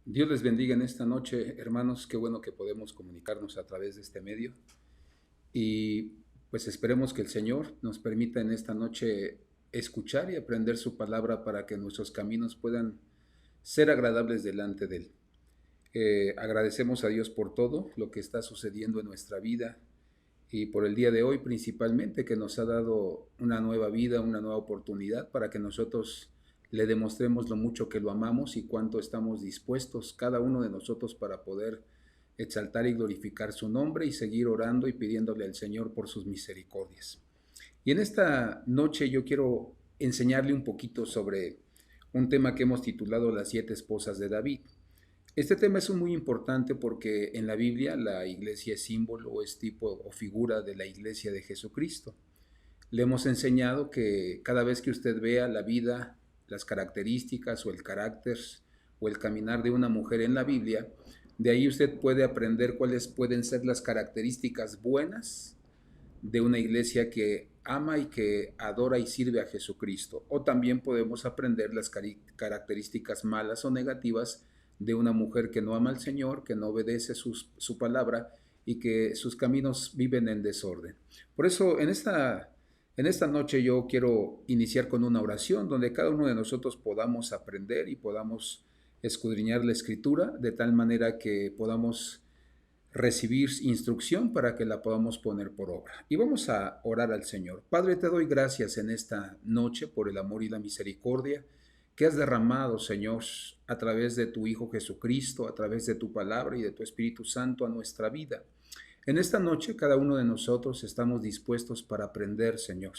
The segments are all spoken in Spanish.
Dios les bendiga en esta noche, hermanos. Qué bueno que podemos comunicarnos a través de este medio. Y pues esperemos que el Señor nos permita en esta noche escuchar y aprender su palabra para que nuestros caminos puedan ser agradables delante de Él. Agradecemos a Dios por todo lo que está sucediendo en nuestra vida y por el día de hoy principalmente, que nos ha dado una nueva vida, una nueva oportunidad para que nosotros le demostremos lo mucho que lo amamos y cuánto estamos dispuestos cada uno de nosotros para poder exaltar y glorificar su nombre y seguir orando y pidiéndole al Señor por sus misericordias. Y en esta noche yo quiero enseñarle un poquito sobre un tema que hemos titulado Las 7 esposas de David. Este tema es muy importante porque en la Biblia la iglesia es símbolo, es tipo o figura de la iglesia de Jesucristo. Le hemos enseñado que cada vez que usted vea la vida, las características o el carácter o el caminar de una mujer en la Biblia, de ahí usted puede aprender cuáles pueden ser las características buenas de una iglesia que ama y que adora y sirve a Jesucristo. O también podemos aprender las características malas o negativas de una mujer que no ama al Señor, que no obedece su palabra y que sus caminos viven en desorden. Por eso en esta noche yo quiero iniciar con una oración donde cada uno de nosotros podamos aprender y podamos escudriñar la escritura de tal manera que podamos recibir instrucción para que la podamos poner por obra. Y vamos a orar al Señor. Padre, te doy gracias en esta noche por el amor y la misericordia que has derramado, Señor, a través de tu Hijo Jesucristo, a través de tu palabra y de tu Espíritu Santo a nuestra vida. En esta noche cada uno de nosotros estamos dispuestos para aprender, Señor.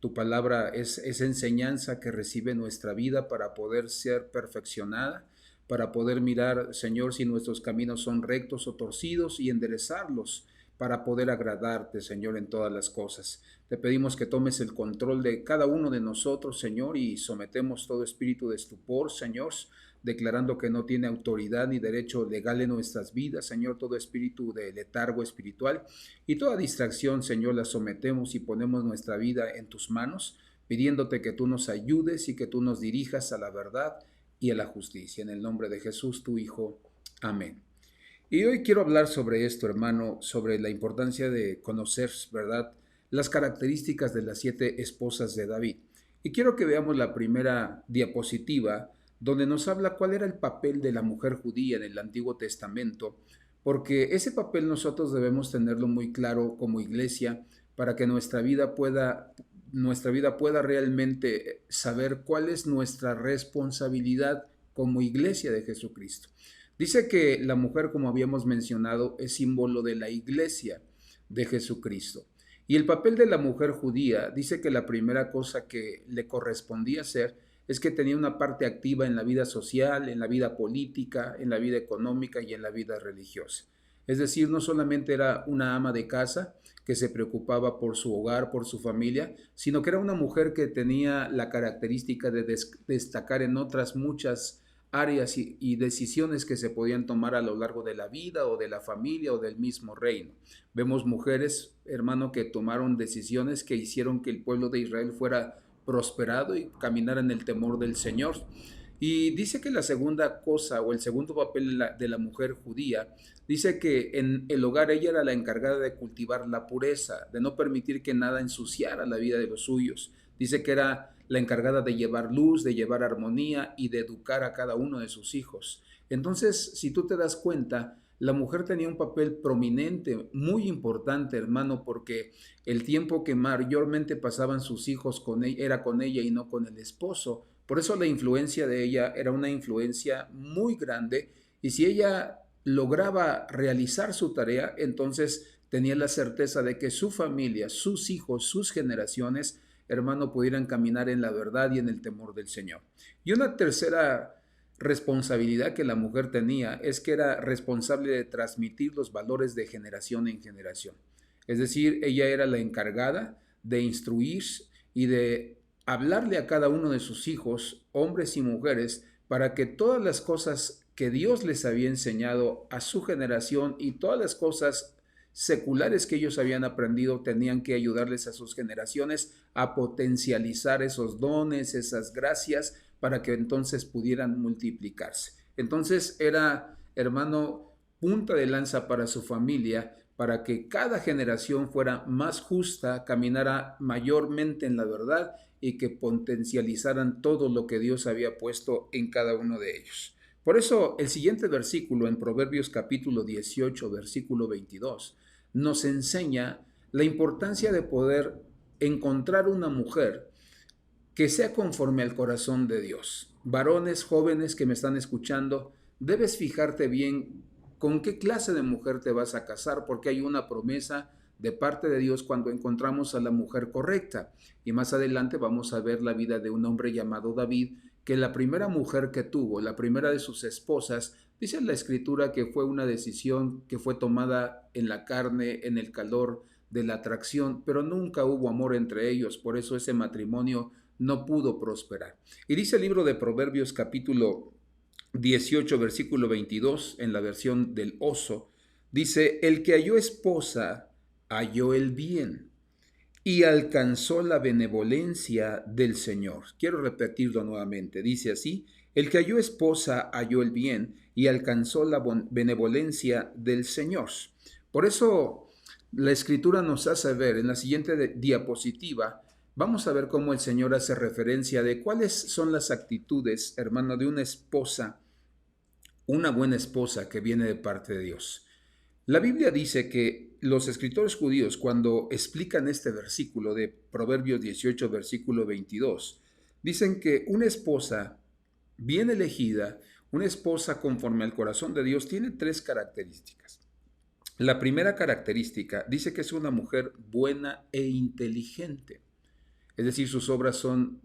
Tu palabra es esa enseñanza que recibe nuestra vida para poder ser perfeccionada, para poder mirar, Señor, si nuestros caminos son rectos o torcidos y enderezarlos para poder agradarte, Señor, en todas las cosas. Te pedimos que tomes el control de cada uno de nosotros, Señor, y sometemos todo espíritu de estupor, Señor, declarando que no tiene autoridad ni derecho legal en nuestras vidas, Señor, todo espíritu de letargo espiritual y toda distracción, Señor, la sometemos y ponemos nuestra vida en tus manos, pidiéndote que tú nos ayudes y que tú nos dirijas a la verdad y a la justicia. En el nombre de Jesús, tu Hijo. Amén. Y hoy quiero hablar sobre esto, hermano, sobre la importancia de conocer, ¿verdad?, las características de las 7 esposas de David. Y quiero que veamos la primera diapositiva, donde nos habla cuál era el papel de la mujer judía en el Antiguo Testamento, porque ese papel nosotros debemos tenerlo muy claro como iglesia para que nuestra vida pueda realmente saber cuál es nuestra responsabilidad como iglesia de Jesucristo. Dice que la mujer, como habíamos mencionado, es símbolo de la iglesia de Jesucristo. Y el papel de la mujer judía dice que la primera cosa que le correspondía hacer es que tenía una parte activa en la vida social, en la vida política, en la vida económica y en la vida religiosa. Es decir, no solamente era una ama de casa que se preocupaba por su hogar, por su familia, sino que era una mujer que tenía la característica de destacar en otras muchas áreas y decisiones que se podían tomar a lo largo de la vida o de la familia o del mismo reino. Vemos mujeres, hermano, que tomaron decisiones que hicieron que el pueblo de Israel fuera prosperado y caminara en el temor del Señor. Y dice que la segunda cosa o el segundo papel de la mujer judía, dice que en el hogar ella era la encargada de cultivar la pureza, de no permitir que nada ensuciara la vida de los suyos. Dice que era la encargada de llevar luz, de llevar armonía y de educar a cada uno de sus hijos. Entonces, si tú te das cuenta, la mujer tenía un papel prominente, muy importante, hermano, porque el tiempo que mayormente pasaban sus hijos con ella, era con ella y no con el esposo. Por eso la influencia de ella era una influencia muy grande y si ella lograba realizar su tarea, entonces tenía la certeza de que su familia, sus hijos, sus generaciones, hermano, pudieran caminar en la verdad y en el temor del Señor. Y una tercera responsabilidad que la mujer tenía es que era responsable de transmitir los valores de generación en generación. Es decir, ella era la encargada de instruir y de hablarle a cada uno de sus hijos, hombres y mujeres, para que todas las cosas que Dios les había enseñado a su generación y todas las cosas seculares que ellos habían aprendido tenían que ayudarles a sus generaciones a potencializar esos dones, esas gracias, para que entonces pudieran multiplicarse. Entonces era, hermano, punta de lanza para su familia, para que cada generación fuera más justa, caminara mayormente en la verdad y que potencializaran todo lo que Dios había puesto en cada uno de ellos. Por eso el siguiente versículo en Proverbios capítulo 18, versículo 22, nos enseña la importancia de poder encontrar una mujer que sea conforme al corazón de Dios. Varones jóvenes que me están escuchando, debes fijarte bien con qué clase de mujer te vas a casar, porque hay una promesa de parte de Dios cuando encontramos a la mujer correcta. Y más adelante vamos a ver la vida de un hombre llamado David, que la primera mujer que tuvo, la primera de sus esposas, dice en la escritura que fue una decisión que fue tomada en la carne, en el calor de la atracción, pero nunca hubo amor entre ellos, por eso ese matrimonio no pudo prosperar. Y dice el libro de Proverbios capítulo 18, versículo 22, en la versión del Oso, dice, el que halló esposa, halló el bien y alcanzó la benevolencia del Señor. Quiero repetirlo nuevamente, dice así, el que halló esposa, halló el bien y alcanzó la benevolencia del Señor. Por eso la Escritura nos hace ver en la siguiente diapositiva, vamos a ver cómo el Señor hace referencia de cuáles son las actitudes, hermano, de una esposa, una buena esposa que viene de parte de Dios. La Biblia dice que los escritores judíos, cuando explican este versículo de Proverbios 18, versículo 22, dicen que una esposa bien elegida, una esposa conforme al corazón de Dios, tiene tres características. La primera característica dice que es una mujer buena e inteligente. Es decir, sus obras son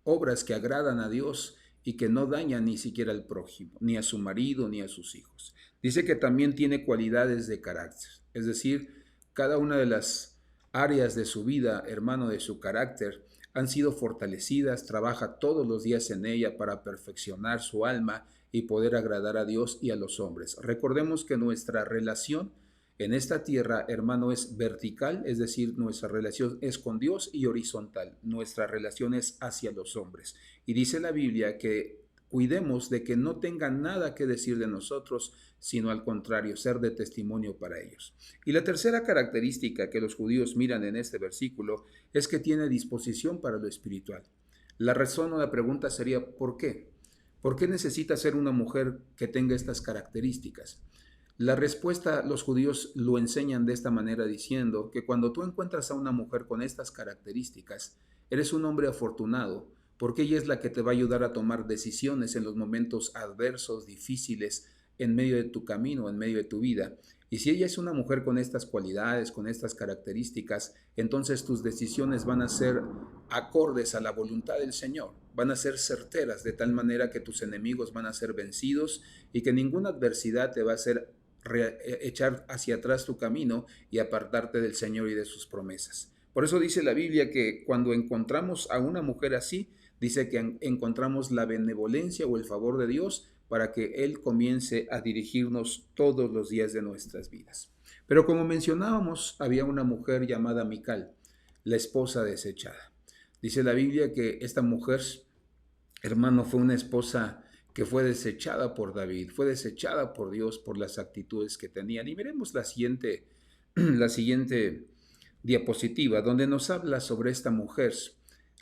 obras que agradan a Dios y que no dañan ni siquiera al prójimo, ni a su marido, ni a sus hijos. Dice que también tiene cualidades de carácter. Es decir, cada una de las áreas de su vida, hermano, de su carácter, han sido fortalecidas, trabaja todos los días en ella para perfeccionar su alma y poder agradar a Dios y a los hombres. Recordemos que nuestra relación en esta tierra, hermano, es vertical, es decir, nuestra relación es con Dios, y horizontal, nuestra relación es hacia los hombres. Y dice la Biblia que cuidemos de que no tengan nada que decir de nosotros, sino al contrario, ser de testimonio para ellos. Y la tercera característica que los judíos miran en este versículo es que tiene disposición para lo espiritual. La razón o la pregunta sería, ¿por qué? ¿Por qué necesita ser una mujer que tenga estas características? La respuesta, los judíos lo enseñan de esta manera diciendo que cuando tú encuentras a una mujer con estas características, eres un hombre afortunado, porque ella es la que te va a ayudar a tomar decisiones en los momentos adversos, difíciles, en medio de tu camino, en medio de tu vida. Y si ella es una mujer con estas cualidades, con estas características, entonces tus decisiones van a ser acordes a la voluntad del Señor, van a ser certeras, de tal manera que tus enemigos van a ser vencidos y que ninguna adversidad te va a hacer echar hacia atrás tu camino y apartarte del Señor y de sus promesas. Por eso dice la Biblia que cuando encontramos a una mujer así, dice que encontramos la benevolencia o el favor de Dios para que Él comience a dirigirnos todos los días de nuestras vidas. Pero como mencionábamos, había una mujer llamada Mical, la esposa desechada. Dice la Biblia que esta mujer, hermano, fue una esposa que fue desechada por David, fue desechada por Dios por las actitudes que tenían. Y miremos la siguiente diapositiva, donde nos habla sobre esta mujer.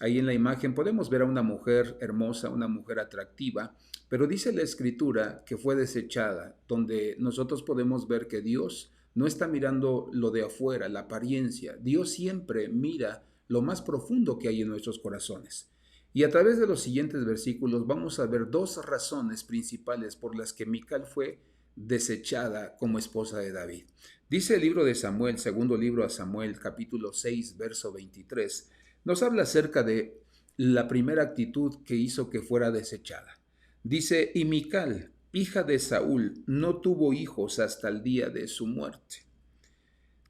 Ahí en la imagen podemos ver a una mujer hermosa, una mujer atractiva, pero dice la Escritura que fue desechada, donde nosotros podemos ver que Dios no está mirando lo de afuera, la apariencia. Dios siempre mira lo más profundo que hay en nuestros corazones. Y a través de los siguientes versículos vamos a ver dos razones principales por las que Mical fue desechada como esposa de David. Dice el libro de Samuel, segundo libro a Samuel, capítulo 6, verso 23, nos habla acerca de la primera actitud que hizo que fuera desechada. Dice, y Mical, hija de Saúl, no tuvo hijos hasta el día de su muerte.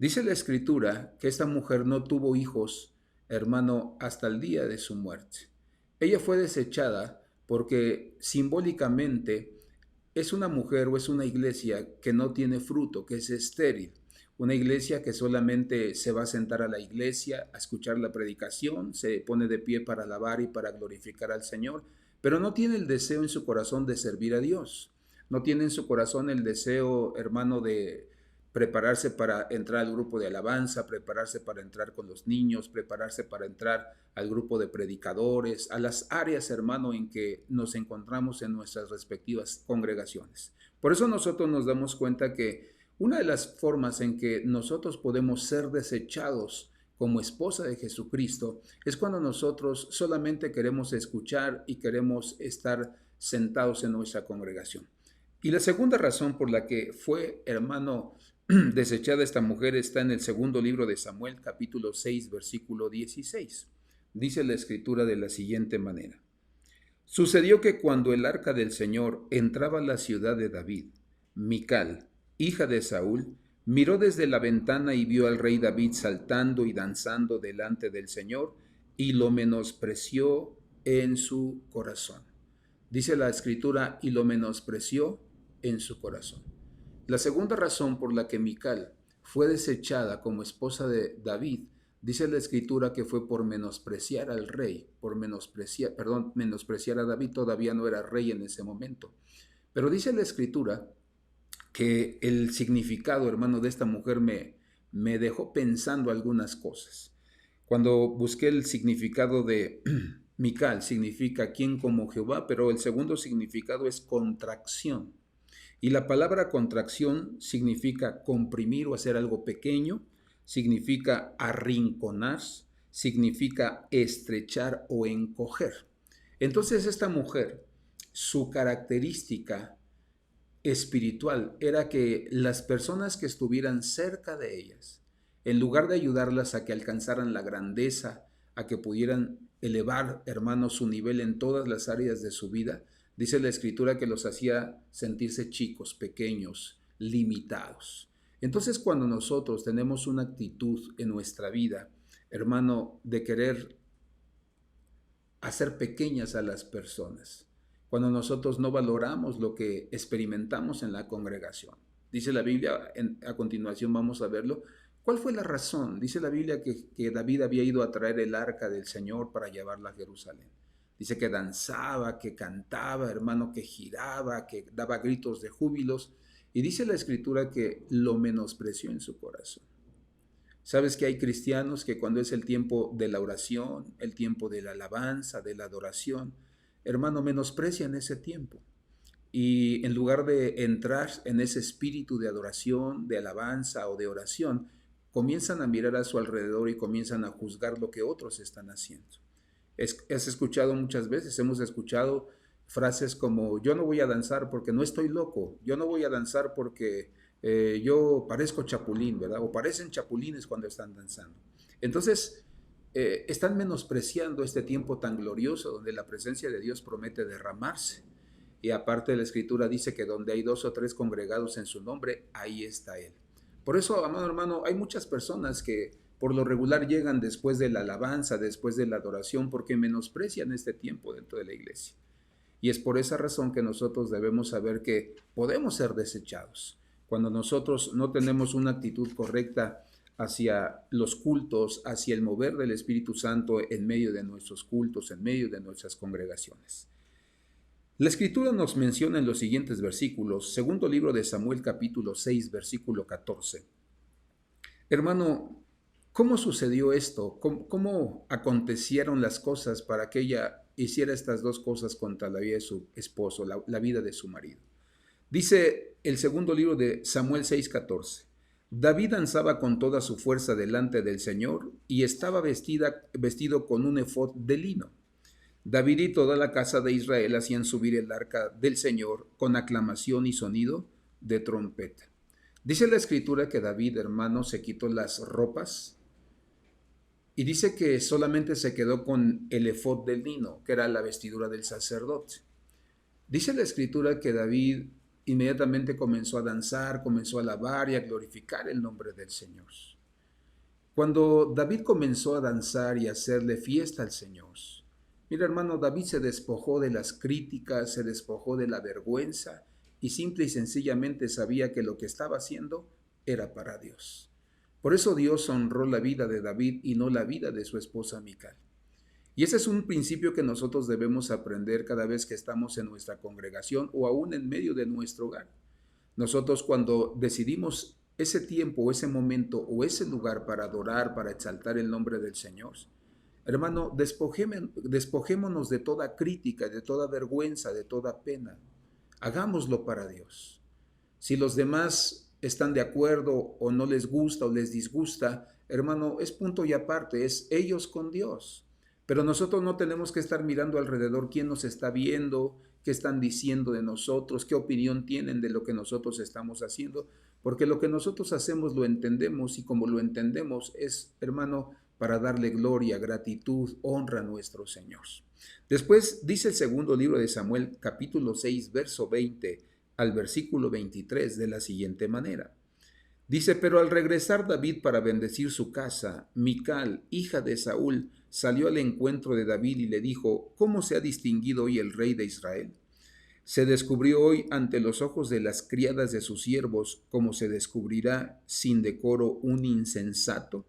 Dice la Escritura que esta mujer no tuvo hijos, hermano, hasta el día de su muerte. Ella fue desechada porque simbólicamente es una mujer o es una iglesia que no tiene fruto, que es estéril. una iglesia que solamente se va a sentar a la iglesia, a escuchar la predicación, se pone de pie para alabar y para glorificar al Señor, pero no tiene el deseo en su corazón de servir a Dios. No tiene en su corazón el deseo, hermano, de prepararse para entrar al grupo de alabanza, prepararse para entrar con los niños, prepararse para entrar al grupo de predicadores, a las áreas, hermano, en que nos encontramos en nuestras respectivas congregaciones. Por eso nosotros nos damos cuenta que una de las formas en que nosotros podemos ser desechados como esposa de Jesucristo es cuando nosotros solamente queremos escuchar y queremos estar sentados en nuestra congregación. Y la segunda razón por la que fue, hermano, desechada esta mujer está en el segundo libro de Samuel, capítulo 6, versículo 16. Dice la escritura de la siguiente manera. Sucedió que cuando el arca del Señor entraba a la ciudad de David, Mical, hija de Saúl, miró desde la ventana y vio al rey David saltando y danzando delante del Señor y lo menospreció en su corazón. Dice la escritura, y lo menospreció en su corazón. La segunda razón por la que Mical fue desechada como esposa de David, dice la escritura que fue por menospreciar al rey, menospreciar a David. Todavía no era rey en ese momento. Pero dice la escritura que el significado, hermano, de esta mujer me dejó pensando algunas cosas. Cuando busqué el significado de Mical, significa quien como Jehová, pero el segundo significado es contracción. Y la palabra contracción significa comprimir o hacer algo pequeño, significa arrinconar, significa estrechar o encoger. Entonces esta mujer, su característica espiritual era que las personas que estuvieran cerca de ellas, en lugar de ayudarlas a que alcanzaran la grandeza, a que pudieran elevar, hermanos, su nivel en todas las áreas de su vida, dice la escritura que los hacía sentirse chicos, pequeños, limitados. Entonces, cuando nosotros tenemos una actitud en nuestra vida, hermano, de querer hacer pequeñas a las personas, cuando nosotros no valoramos lo que experimentamos en la congregación. Dice la Biblia, a continuación vamos a verlo, ¿cuál fue la razón? Dice la Biblia que David había ido a traer el arca del Señor para llevarla a Jerusalén. Dice que danzaba, que cantaba, hermano, que giraba, que daba gritos de júbilos. Y dice la escritura que lo menospreció en su corazón. Sabes que hay cristianos que cuando es el tiempo de la oración, el tiempo de la alabanza, de la adoración, hermano, menosprecian ese tiempo. Y en lugar de entrar en ese espíritu de adoración, de alabanza o de oración, comienzan a mirar a su alrededor y comienzan a juzgar lo que otros están haciendo. Has escuchado muchas veces, hemos escuchado frases como yo no voy a danzar porque no estoy loco, yo no voy a danzar porque yo parezco chapulín, ¿verdad? O parecen chapulines cuando están danzando. Entonces, están menospreciando este tiempo tan glorioso donde la presencia de Dios promete derramarse. Y aparte la escritura dice que donde hay 2 o 3 congregados en su nombre, ahí está Él. Por eso, amado hermano, hay muchas personas que por lo regular llegan después de la alabanza, después de la adoración, porque menosprecian este tiempo dentro de la iglesia. Y es por esa razón que nosotros debemos saber que podemos ser desechados. Cuando nosotros no tenemos una actitud correcta hacia los cultos, hacia el mover del Espíritu Santo en medio de nuestros cultos, en medio de nuestras congregaciones. La Escritura nos menciona en los siguientes versículos, segundo libro de Samuel capítulo 6, versículo 14. Hermano, ¿cómo sucedió esto? ¿Cómo acontecieron las cosas para que ella hiciera estas dos cosas contra la vida de su esposo, la vida de su marido? Dice el segundo libro de Samuel 6:14. David danzaba con toda su fuerza delante del Señor y estaba vestido con un efod de lino. David y toda la casa de Israel hacían subir el arca del Señor con aclamación y sonido de trompeta. Dice la escritura que David, hermano, se quitó las ropas y dice que solamente se quedó con el efod de lino, que era la vestidura del sacerdote. Dice la escritura que David inmediatamente comenzó a danzar, comenzó a alabar y a glorificar el nombre del Señor. Cuando David comenzó a danzar y a hacerle fiesta al Señor, mira, hermano, David se despojó de las críticas, se despojó de la vergüenza y simple y sencillamente sabía que lo que estaba haciendo era para Dios. Por eso Dios honró la vida de David y no la vida de su esposa Mical. Y ese es un principio que nosotros debemos aprender cada vez que estamos en nuestra congregación o aún en medio de nuestro hogar. Nosotros cuando decidimos ese tiempo, ese momento o ese lugar para adorar, para exaltar el nombre del Señor, hermano, despojémonos de toda crítica, de toda vergüenza, de toda pena. Hagámoslo para Dios. Si los demás están de acuerdo o no les gusta o les disgusta, hermano, es punto y aparte, es ellos con Dios. Pero nosotros no tenemos que estar mirando alrededor quién nos está viendo, qué están diciendo de nosotros, qué opinión tienen de lo que nosotros estamos haciendo, porque lo que nosotros hacemos lo entendemos y como lo entendemos es, hermano, para darle gloria, gratitud, honra a nuestro Señor. Después dice el segundo libro de Samuel, capítulo 6, verso 20 al versículo 23 de la siguiente manera. Dice, pero al regresar David para bendecir su casa, Mical, hija de Saúl, salió al encuentro de David y le dijo, ¿cómo se ha distinguido hoy el rey de Israel? Se descubrió hoy ante los ojos de las criadas de sus siervos, como se descubrirá sin decoro un insensato.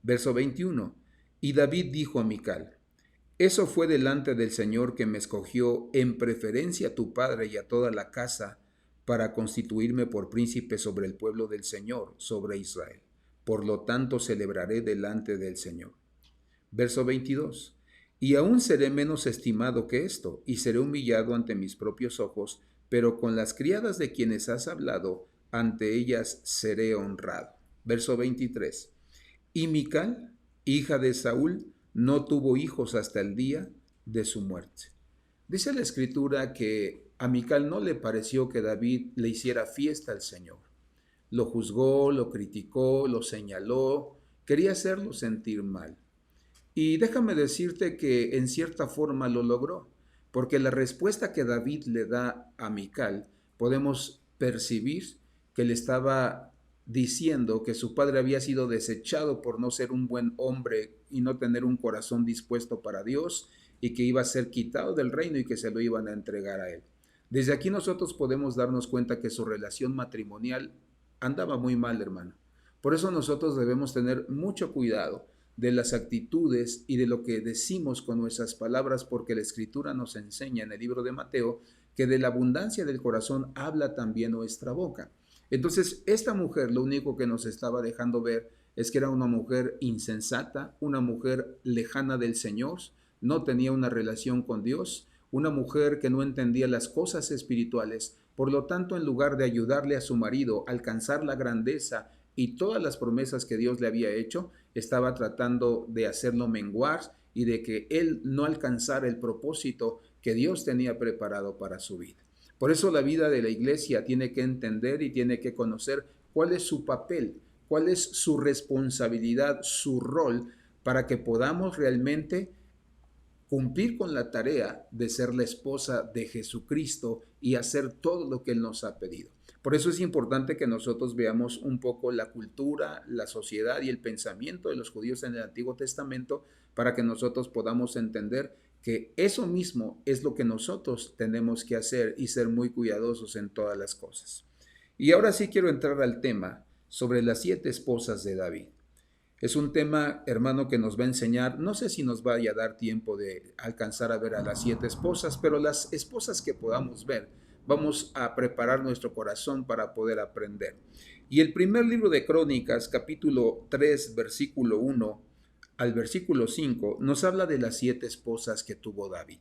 Verso 21. Y David dijo a Mical, eso fue delante del Señor que me escogió en preferencia a tu padre y a toda la casa para constituirme por príncipe sobre el pueblo del Señor, sobre Israel. Por lo tanto celebraré delante del Señor. Verso 22. Y aún seré menos estimado que esto, y seré humillado ante mis propios ojos, pero con las criadas de quienes has hablado, ante ellas seré honrado. Verso 23. Y Mical, hija de Saúl, no tuvo hijos hasta el día de su muerte. Dice la Escritura que a Mical no le pareció que David le hiciera fiesta al Señor. Lo juzgó, lo criticó, lo señaló, quería hacerlo sentir mal. Y déjame decirte que en cierta forma lo logró, porque la respuesta que David le da a Mical, podemos percibir que le estaba diciendo que su padre había sido desechado por no ser un buen hombre y no tener un corazón dispuesto para Dios y que iba a ser quitado del reino y que se lo iban a entregar a él. Desde aquí nosotros podemos darnos cuenta que su relación matrimonial andaba muy mal, hermano. Por eso nosotros debemos tener mucho cuidado de las actitudes y de lo que decimos con nuestras palabras, porque la Escritura nos enseña en el libro de Mateo que de la abundancia del corazón habla también nuestra boca. Entonces, esta mujer lo único que nos estaba dejando ver es que era una mujer insensata, una mujer lejana del Señor, no tenía una relación con Dios, una mujer que no entendía las cosas espirituales. Por lo tanto, en lugar de ayudarle a su marido a alcanzar la grandeza y todas las promesas que Dios le había hecho, estaba tratando de hacerlo menguar y de que él no alcanzara el propósito que Dios tenía preparado para su vida. Por eso la vida de la iglesia tiene que entender y tiene que conocer cuál es su papel, cuál es su responsabilidad, su rol, para que podamos realmente cumplir con la tarea de ser la esposa de Jesucristo y hacer todo lo que Él nos ha pedido. Por eso es importante que nosotros veamos un poco la cultura, la sociedad y el pensamiento de los judíos en el Antiguo Testamento para que nosotros podamos entender que eso mismo es lo que nosotros tenemos que hacer y ser muy cuidadosos en todas las cosas. Y ahora sí quiero entrar al tema sobre las 7 esposas de David. Es un tema, hermano, que nos va a enseñar, no sé si nos vaya a dar tiempo de alcanzar a ver a las 7 esposas, pero las esposas que podamos ver, vamos a preparar nuestro corazón para poder aprender. Y el primer libro de Crónicas, capítulo 3, versículo 1 al versículo 5, nos habla de las 7 esposas que tuvo David.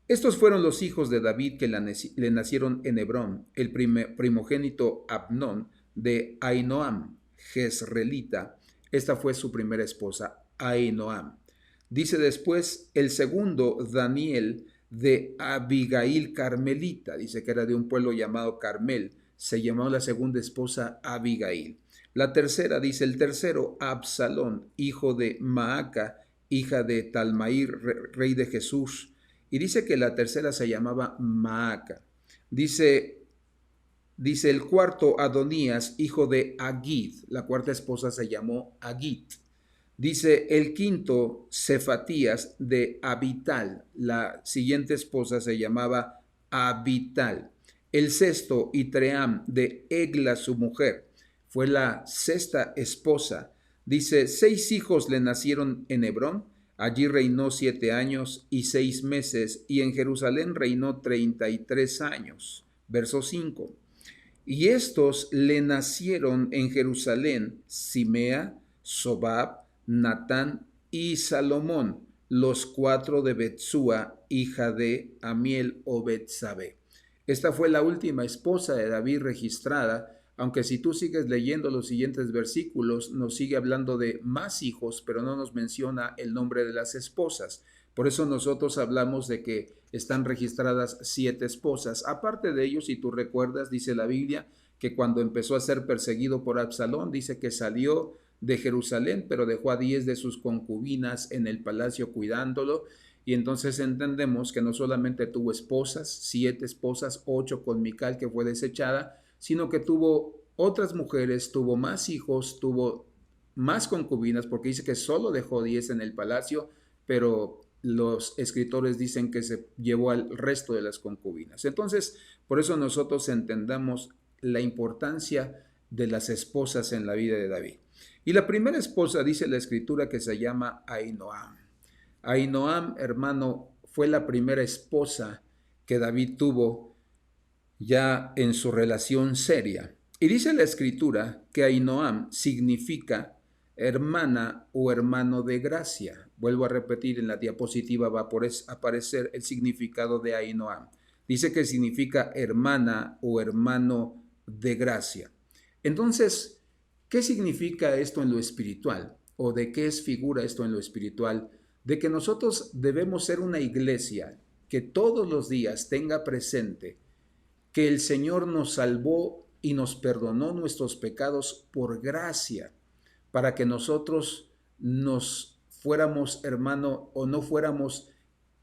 Estos fueron los hijos de David que le nacieron en Hebrón, el primogénito Abnón de Ahinoam, jezreelita. Esta fue su primera esposa, Ahinoam. Dice después el segundo, Daniel, de Abigail carmelita. Dice que era de un pueblo llamado Carmel. Se llamó la segunda esposa Abigail. La tercera, dice el tercero, Absalón, hijo de Maaca, hija de Talmair, rey de Jesús. Y dice que la tercera se llamaba Maaca. Dice el cuarto, Adonías, hijo de Agid. La cuarta esposa se llamó Agit. Dice el quinto, Cefatías de Abital. La siguiente esposa se llamaba Abital. El sexto, Itream de Egla, su mujer. fue la sexta esposa. Dice, 6 hijos le nacieron en Hebrón, allí reinó 7 años y 6 meses, y en Jerusalén reinó 33 años. Verso 5. Y estos le nacieron en Jerusalén, Simea, Sobab, Natán y Salomón, los 4 de Betsúa, hija de Amiel o Betsabé. Esta fue la última esposa de David registrada, aunque si tú sigues leyendo los siguientes versículos, nos sigue hablando de más hijos, pero no nos menciona el nombre de las esposas. Por eso nosotros hablamos de que están registradas 7 esposas. Aparte de ello, si tú recuerdas, dice la Biblia que cuando empezó a ser perseguido por Absalón, dice que salió de Jerusalén, pero dejó a 10 de sus concubinas en el palacio cuidándolo. Y entonces entendemos que no solamente tuvo esposas, 7 esposas, 8 con Mical que fue desechada, sino que tuvo otras mujeres, tuvo más hijos, tuvo más concubinas, porque dice que solo dejó 10 en el palacio, pero los escritores dicen que se llevó al resto de las concubinas. Entonces, por eso nosotros entendamos la importancia de las esposas en la vida de David. Y la primera esposa, dice la escritura, que se llama Ahinoam. Ahinoam, hermano, fue la primera esposa que David tuvo ya en su relación seria. Y dice la escritura que Ahinoam significa hermana o hermano de gracia. Vuelvo a repetir, en la diapositiva va a aparecer el significado de Ahinoam. Dice que significa hermana o hermano de gracia. Entonces, ¿qué significa esto en lo espiritual? ¿O de qué es figura esto en lo espiritual? De que nosotros debemos ser una iglesia que todos los días tenga presente que el Señor nos salvó y nos perdonó nuestros pecados por gracia, para que nosotros nos fuéramos, hermano, o no fuéramos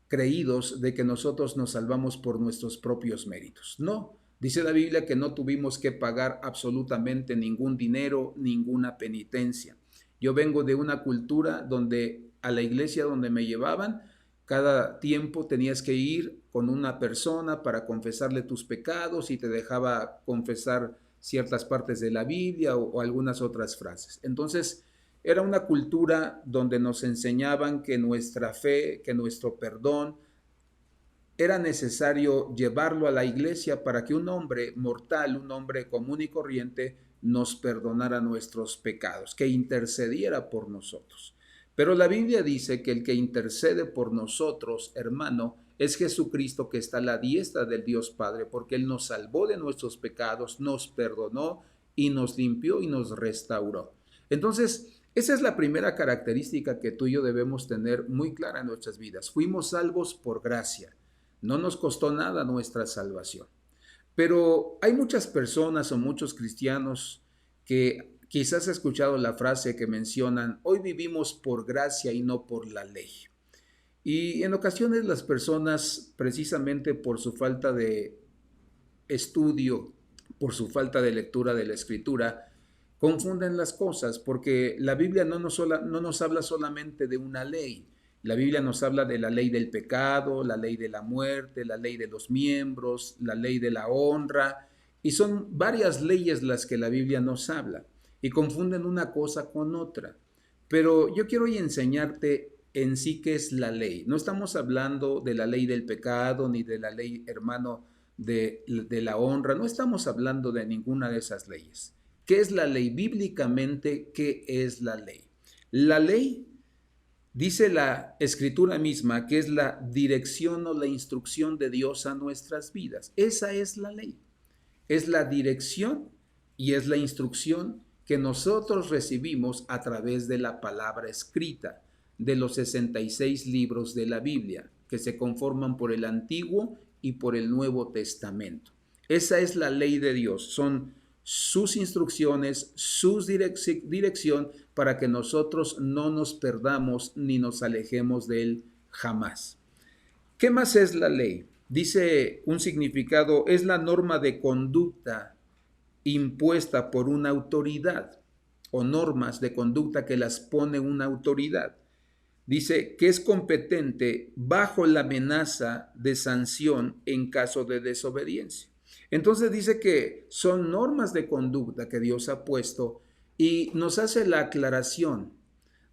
creídos de que nosotros nos salvamos por nuestros propios méritos. No, dice la Biblia que no tuvimos que pagar absolutamente ningún dinero, ninguna penitencia. Yo vengo de una cultura donde a la iglesia donde me llevaban, cada tiempo tenías que ir con una persona para confesarle tus pecados y te dejaba confesar ciertas partes de la Biblia o algunas otras frases. Entonces, era una cultura donde nos enseñaban que nuestra fe, que nuestro perdón, era necesario llevarlo a la iglesia para que un hombre mortal, un hombre común y corriente, nos perdonara nuestros pecados, que intercediera por nosotros. Pero la Biblia dice que el que intercede por nosotros, hermano, es Jesucristo, que está a la diestra del Dios Padre, porque Él nos salvó de nuestros pecados, nos perdonó y nos limpió y nos restauró. Entonces, esa es la primera característica que tú y yo debemos tener muy clara en nuestras vidas. Fuimos salvos por gracia. No nos costó nada nuestra salvación. Pero hay muchas personas o muchos cristianos que quizás has escuchado la frase que mencionan: hoy vivimos por gracia y no por la ley. Y en ocasiones las personas, precisamente por su falta de estudio, por su falta de lectura de la Escritura, confunden las cosas, porque la Biblia no nos habla solamente de una ley. La Biblia nos habla de la ley del pecado, la ley de la muerte, la ley de los miembros, la ley de la honra, y son varias leyes las que la Biblia nos habla, y confunden una cosa con otra. Pero yo quiero hoy enseñarte en sí qué es la ley. No estamos hablando de la ley del pecado, ni de la ley, hermano, de la honra. No estamos hablando de ninguna de esas leyes. ¿Qué es la ley? Bíblicamente, ¿qué es la ley? La ley, dice la Escritura misma, que es la dirección o la instrucción de Dios a nuestras vidas. Esa es la ley. Es la dirección y es la instrucción que nosotros recibimos a través de la palabra escrita, de los 66 libros de la Biblia, que se conforman por el Antiguo y por el Nuevo Testamento. Esa es la ley de Dios. Son sus instrucciones, su dirección, para que nosotros no nos perdamos ni nos alejemos de él jamás. ¿Qué más es la ley? Dice un significado: es la norma de conducta impuesta por una autoridad, o normas de conducta que las pone una autoridad. Dice que es competente bajo la amenaza de sanción en caso de desobediencia. Entonces dice que son normas de conducta que Dios ha puesto y nos hace la aclaración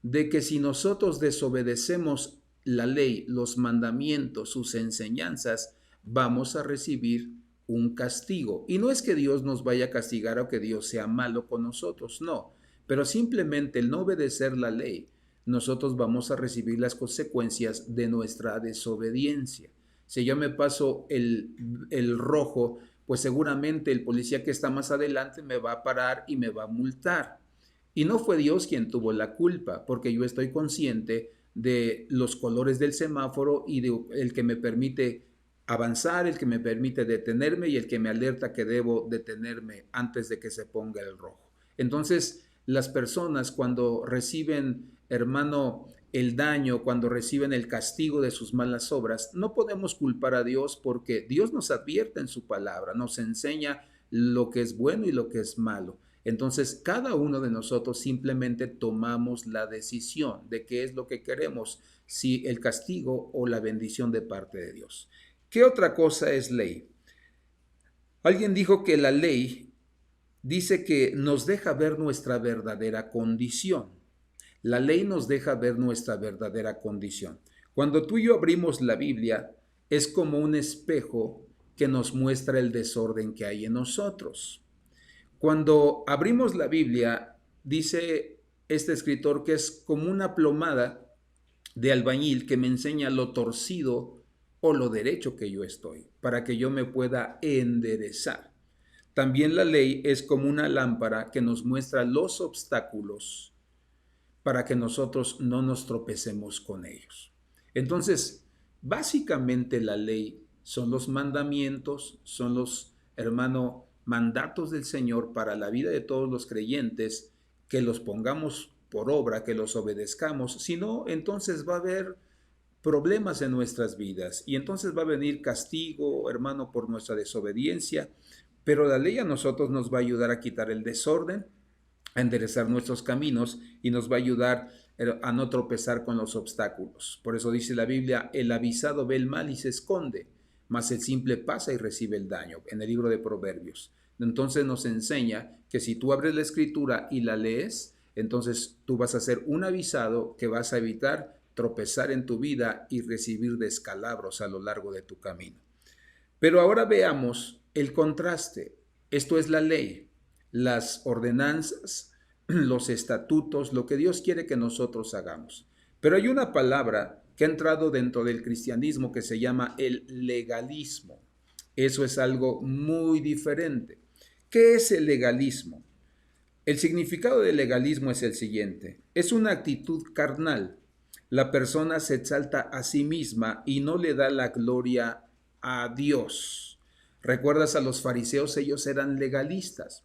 de que si nosotros desobedecemos la ley, los mandamientos, sus enseñanzas, vamos a recibir un castigo. Y no es que Dios nos vaya a castigar o que Dios sea malo con nosotros, no, pero simplemente el no obedecer la ley, nosotros vamos a recibir las consecuencias de nuestra desobediencia. Si yo me paso el rojo, pues seguramente el policía que está más adelante me va a parar y me va a multar. Y no fue Dios quien tuvo la culpa, porque yo estoy consciente de los colores del semáforo y de el que me permite avanzar, el que me permite detenerme y el que me alerta que debo detenerme antes de que se ponga el rojo. Entonces, las personas cuando reciben, hermano, el daño, cuando reciben el castigo de sus malas obras, no podemos culpar a Dios porque Dios nos advierte en su palabra, nos enseña lo que es bueno y lo que es malo. Entonces, cada uno de nosotros simplemente tomamos la decisión de qué es lo que queremos, si el castigo o la bendición de parte de Dios. ¿Qué otra cosa es ley? Alguien dijo que la ley dice que nos deja ver nuestra verdadera condición. La ley nos deja ver nuestra verdadera condición. Cuando tú y yo abrimos la Biblia, es como un espejo que nos muestra el desorden que hay en nosotros. Cuando abrimos la Biblia, dice este escritor que es como una plomada de albañil que me enseña lo torcido o lo derecho que yo estoy, para que yo me pueda enderezar. También la ley es como una lámpara que nos muestra los obstáculos para que nosotros no nos tropecemos con ellos. Entonces, básicamente la ley son los mandamientos, son los, hermano, mandatos del Señor para la vida de todos los creyentes, que los pongamos por obra, que los obedezcamos. Si no, entonces va a haber problemas en nuestras vidas y entonces va a venir castigo, hermano, por nuestra desobediencia. Pero la ley a nosotros nos va a ayudar a quitar el desorden, a enderezar nuestros caminos y nos va a ayudar a no tropezar con los obstáculos. Por eso dice la Biblia, el avisado ve el mal y se esconde, mas el simple pasa y recibe el daño, en el libro de Proverbios. Entonces nos enseña que si tú abres la escritura y la lees, entonces tú vas a ser un avisado que vas a evitar tropezar en tu vida y recibir descalabros a lo largo de tu camino. Pero ahora veamos el contraste. Esto es la ley, las ordenanzas, los estatutos, lo que Dios quiere que nosotros hagamos. Pero hay una palabra que ha entrado dentro del cristianismo que se llama el legalismo. Eso es algo muy diferente. ¿Qué es el legalismo? El significado del legalismo es el siguiente. Es una actitud carnal. La persona se exalta a sí misma y no le da la gloria a Dios. ¿Recuerdas a los fariseos? Ellos eran legalistas.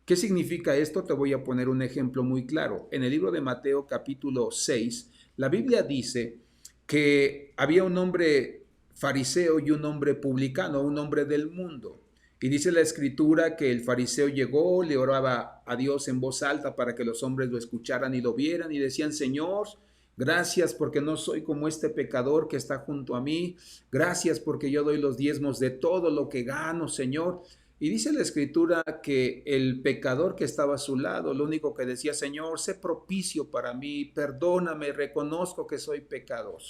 ¿Qué significa esto? Te voy a poner un ejemplo muy claro. En el libro de Mateo capítulo 6, la Biblia dice que había un hombre fariseo y un hombre publicano, un hombre del mundo. Y dice la escritura que el fariseo llegó, le oraba a Dios en voz alta para que los hombres lo escucharan y lo vieran y decían, Señor, gracias porque no soy como este pecador que está junto a mí. Gracias porque yo doy los diezmos de todo lo que gano, Señor. Y dice la escritura que el pecador que estaba a su lado, lo único que decía, Señor, sé propicio para mí, perdóname, reconozco que soy pecador.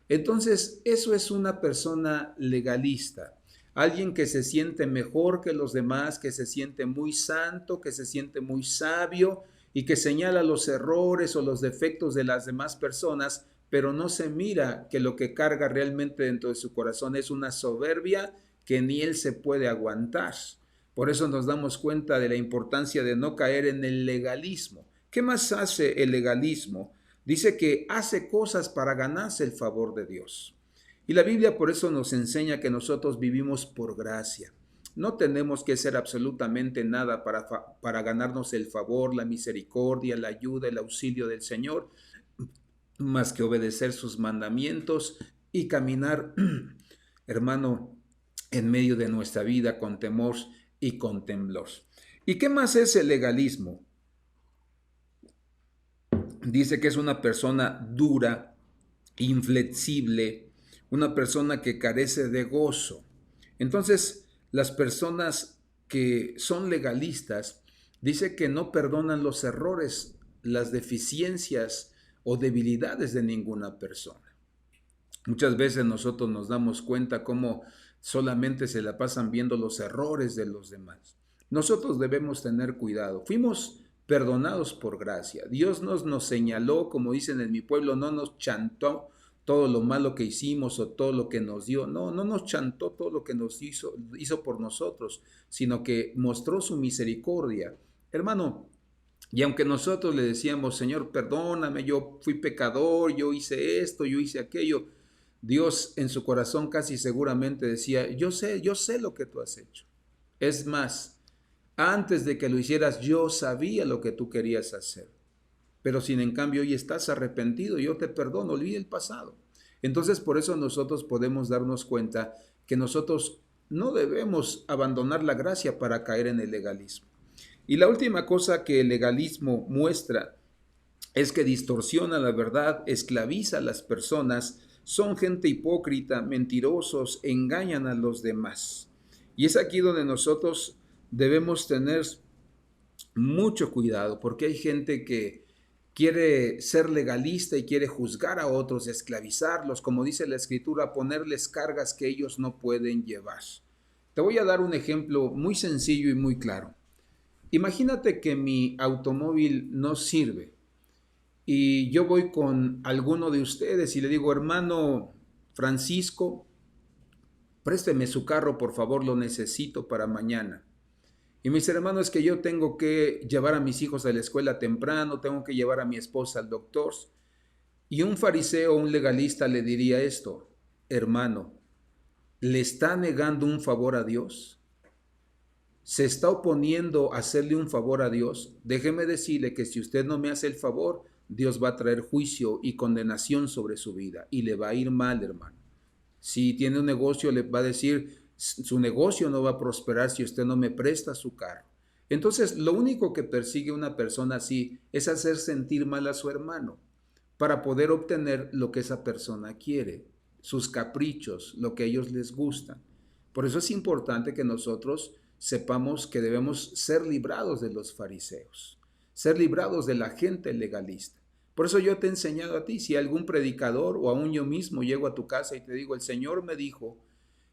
Entonces, eso es una persona legalista, alguien que se siente mejor que los demás, que se siente muy santo, que se siente muy sabio y que señala los errores o los defectos de las demás personas, pero no se mira que lo que carga realmente dentro de su corazón es una soberbia que ni él se puede aguantar. Por eso nos damos cuenta de la importancia de no caer en el legalismo. ¿Qué más hace el legalismo? Dice que hace cosas para ganarse el favor de Dios. Y la Biblia por eso nos enseña que nosotros vivimos por gracia. No tenemos que hacer absolutamente nada para ganarnos el favor, la misericordia, la ayuda, el auxilio del Señor, más que obedecer sus mandamientos y caminar, hermano, en medio de nuestra vida con temor y con temblor. ¿Y qué más es el legalismo? Dice que es una persona dura, inflexible, una persona que carece de gozo. Entonces, las personas que son legalistas, dice que no perdonan los errores, las deficiencias o debilidades de ninguna persona. Muchas veces nosotros nos damos cuenta cómo solamente se la pasan viendo los errores de los demás. Nosotros debemos tener cuidado. Fuimos perdonados por gracia. Dios nos señaló, como dicen en mi pueblo, no nos chantó todo lo malo que hicimos o todo lo que nos dio. No, no nos chantó todo lo que nos hizo por nosotros, sino que mostró su misericordia. Hermano, y aunque nosotros le decíamos, Señor, perdóname, yo fui pecador, yo hice esto, yo hice aquello, Dios en su corazón casi seguramente decía, yo sé lo que tú has hecho. Es más, antes de que lo hicieras, yo sabía lo que tú querías hacer. Pero sin en cambio hoy estás arrepentido, yo te perdono, olvida el pasado. Entonces por eso nosotros podemos darnos cuenta que nosotros no debemos abandonar la gracia para caer en el legalismo. Y la última cosa que el legalismo muestra es que distorsiona la verdad, esclaviza a las personas, son gente hipócrita, mentirosos, engañan a los demás. Y es aquí donde nosotros debemos tener mucho cuidado, porque hay gente que quiere ser legalista y quiere juzgar a otros, esclavizarlos, como dice la Escritura, ponerles cargas que ellos no pueden llevar. Te voy a dar un ejemplo muy sencillo y muy claro. Imagínate que mi automóvil no sirve y yo voy con alguno de ustedes y le digo, hermano Francisco, présteme su carro, por favor, lo necesito para mañana. Y mis hermanos, es que yo tengo que llevar a mis hijos a la escuela temprano, tengo que llevar a mi esposa al doctor. Y un fariseo, un legalista le diría esto, hermano, ¿le está negando un favor a Dios? ¿Se está oponiendo a hacerle un favor a Dios? Déjeme decirle que si usted no me hace el favor, Dios va a traer juicio y condenación sobre su vida y le va a ir mal, hermano. Si tiene un negocio, le va a decir, su negocio no va a prosperar si usted no me presta su carro. Entonces, lo único que persigue una persona así es hacer sentir mal a su hermano para poder obtener lo que esa persona quiere, sus caprichos, lo que a ellos les gusta. Por eso es importante que nosotros sepamos que debemos ser librados de los fariseos, ser librados de la gente legalista. Por eso yo te he enseñado a ti, si algún predicador o aún yo mismo llego a tu casa y te digo, el Señor me dijo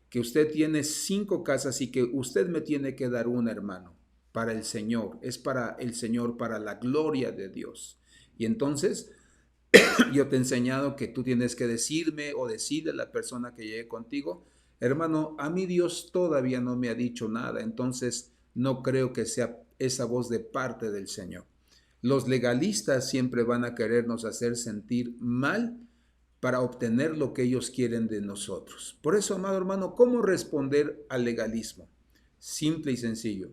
que usted tiene 5 casas y que usted me tiene que dar una, hermano, para el Señor, es para el Señor, para la gloria de Dios. Y entonces yo te he enseñado que tú tienes que decirme o decirle a la persona que llegue contigo, hermano, a mí Dios todavía no me ha dicho nada, entonces no creo que sea esa voz de parte del Señor. Los legalistas siempre van a querernos hacer sentir mal para obtener lo que ellos quieren de nosotros. Por eso, amado hermano, ¿cómo responder al legalismo? Simple y sencillo.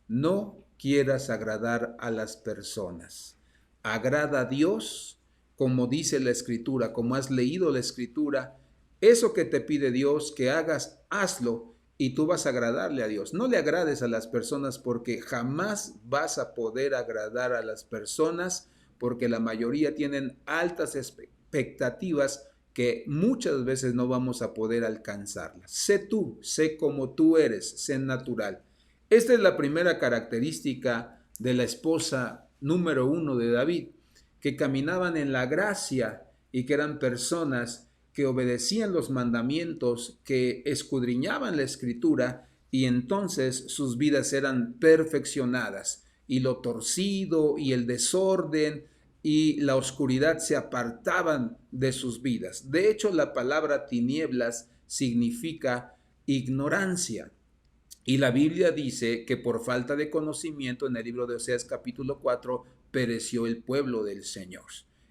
No quieras agradar a las personas. Agrada a Dios, como dice la Escritura, como has leído la Escritura. Eso que te pide Dios que hagas, hazlo y tú vas a agradarle a Dios. No le agrades a las personas porque jamás vas a poder agradar a las personas porque la mayoría tienen altas expectativas que muchas veces no vamos a poder alcanzarlas. Sé tú, sé como tú eres, sé natural. Esta es la primera característica de la esposa número 1 de David, que caminaban en la gracia y que eran personas que obedecían los mandamientos, que escudriñaban la Escritura y entonces sus vidas eran perfeccionadas y lo torcido y el desorden y la oscuridad se apartaban de sus vidas. De hecho, la palabra tinieblas significa ignorancia. Y la Biblia dice que por falta de conocimiento, en el libro de Oseas capítulo 4, pereció el pueblo del Señor.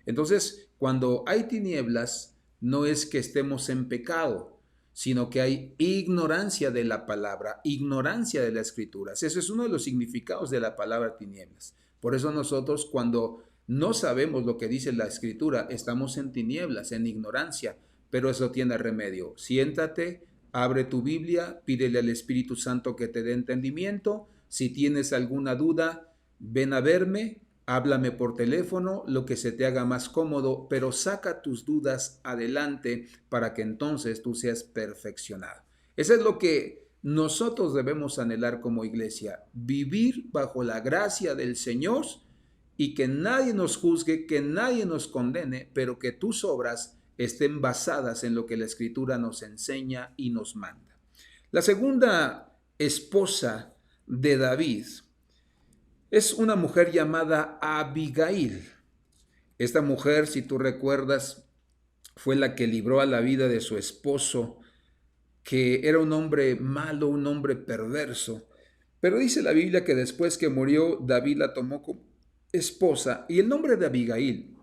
Entonces, cuando hay tinieblas, no es que estemos en pecado, sino que hay ignorancia de la palabra, ignorancia de las escrituras. Eso es uno de los significados de la palabra tinieblas. Por eso nosotros cuando no sabemos lo que dice la escritura, estamos en tinieblas, en ignorancia, pero eso tiene remedio. Siéntate, abre tu Biblia, pídele al Espíritu Santo que te dé entendimiento. Si tienes alguna duda, ven a verme, háblame por teléfono, lo que se te haga más cómodo, pero saca tus dudas adelante para que entonces tú seas perfeccionado. Eso es lo que nosotros debemos anhelar como iglesia, vivir bajo la gracia del Señor y que nadie nos juzgue, que nadie nos condene, pero que tus obras estén basadas en lo que la Escritura nos enseña y nos manda. La segunda esposa de David es una mujer llamada Abigail. Esta mujer, si tú recuerdas, fue la que libró a la vida de su esposo, que era un hombre malo, un hombre perverso. Pero dice la Biblia que después que murió, David la tomó como esposa. Y el nombre de Abigail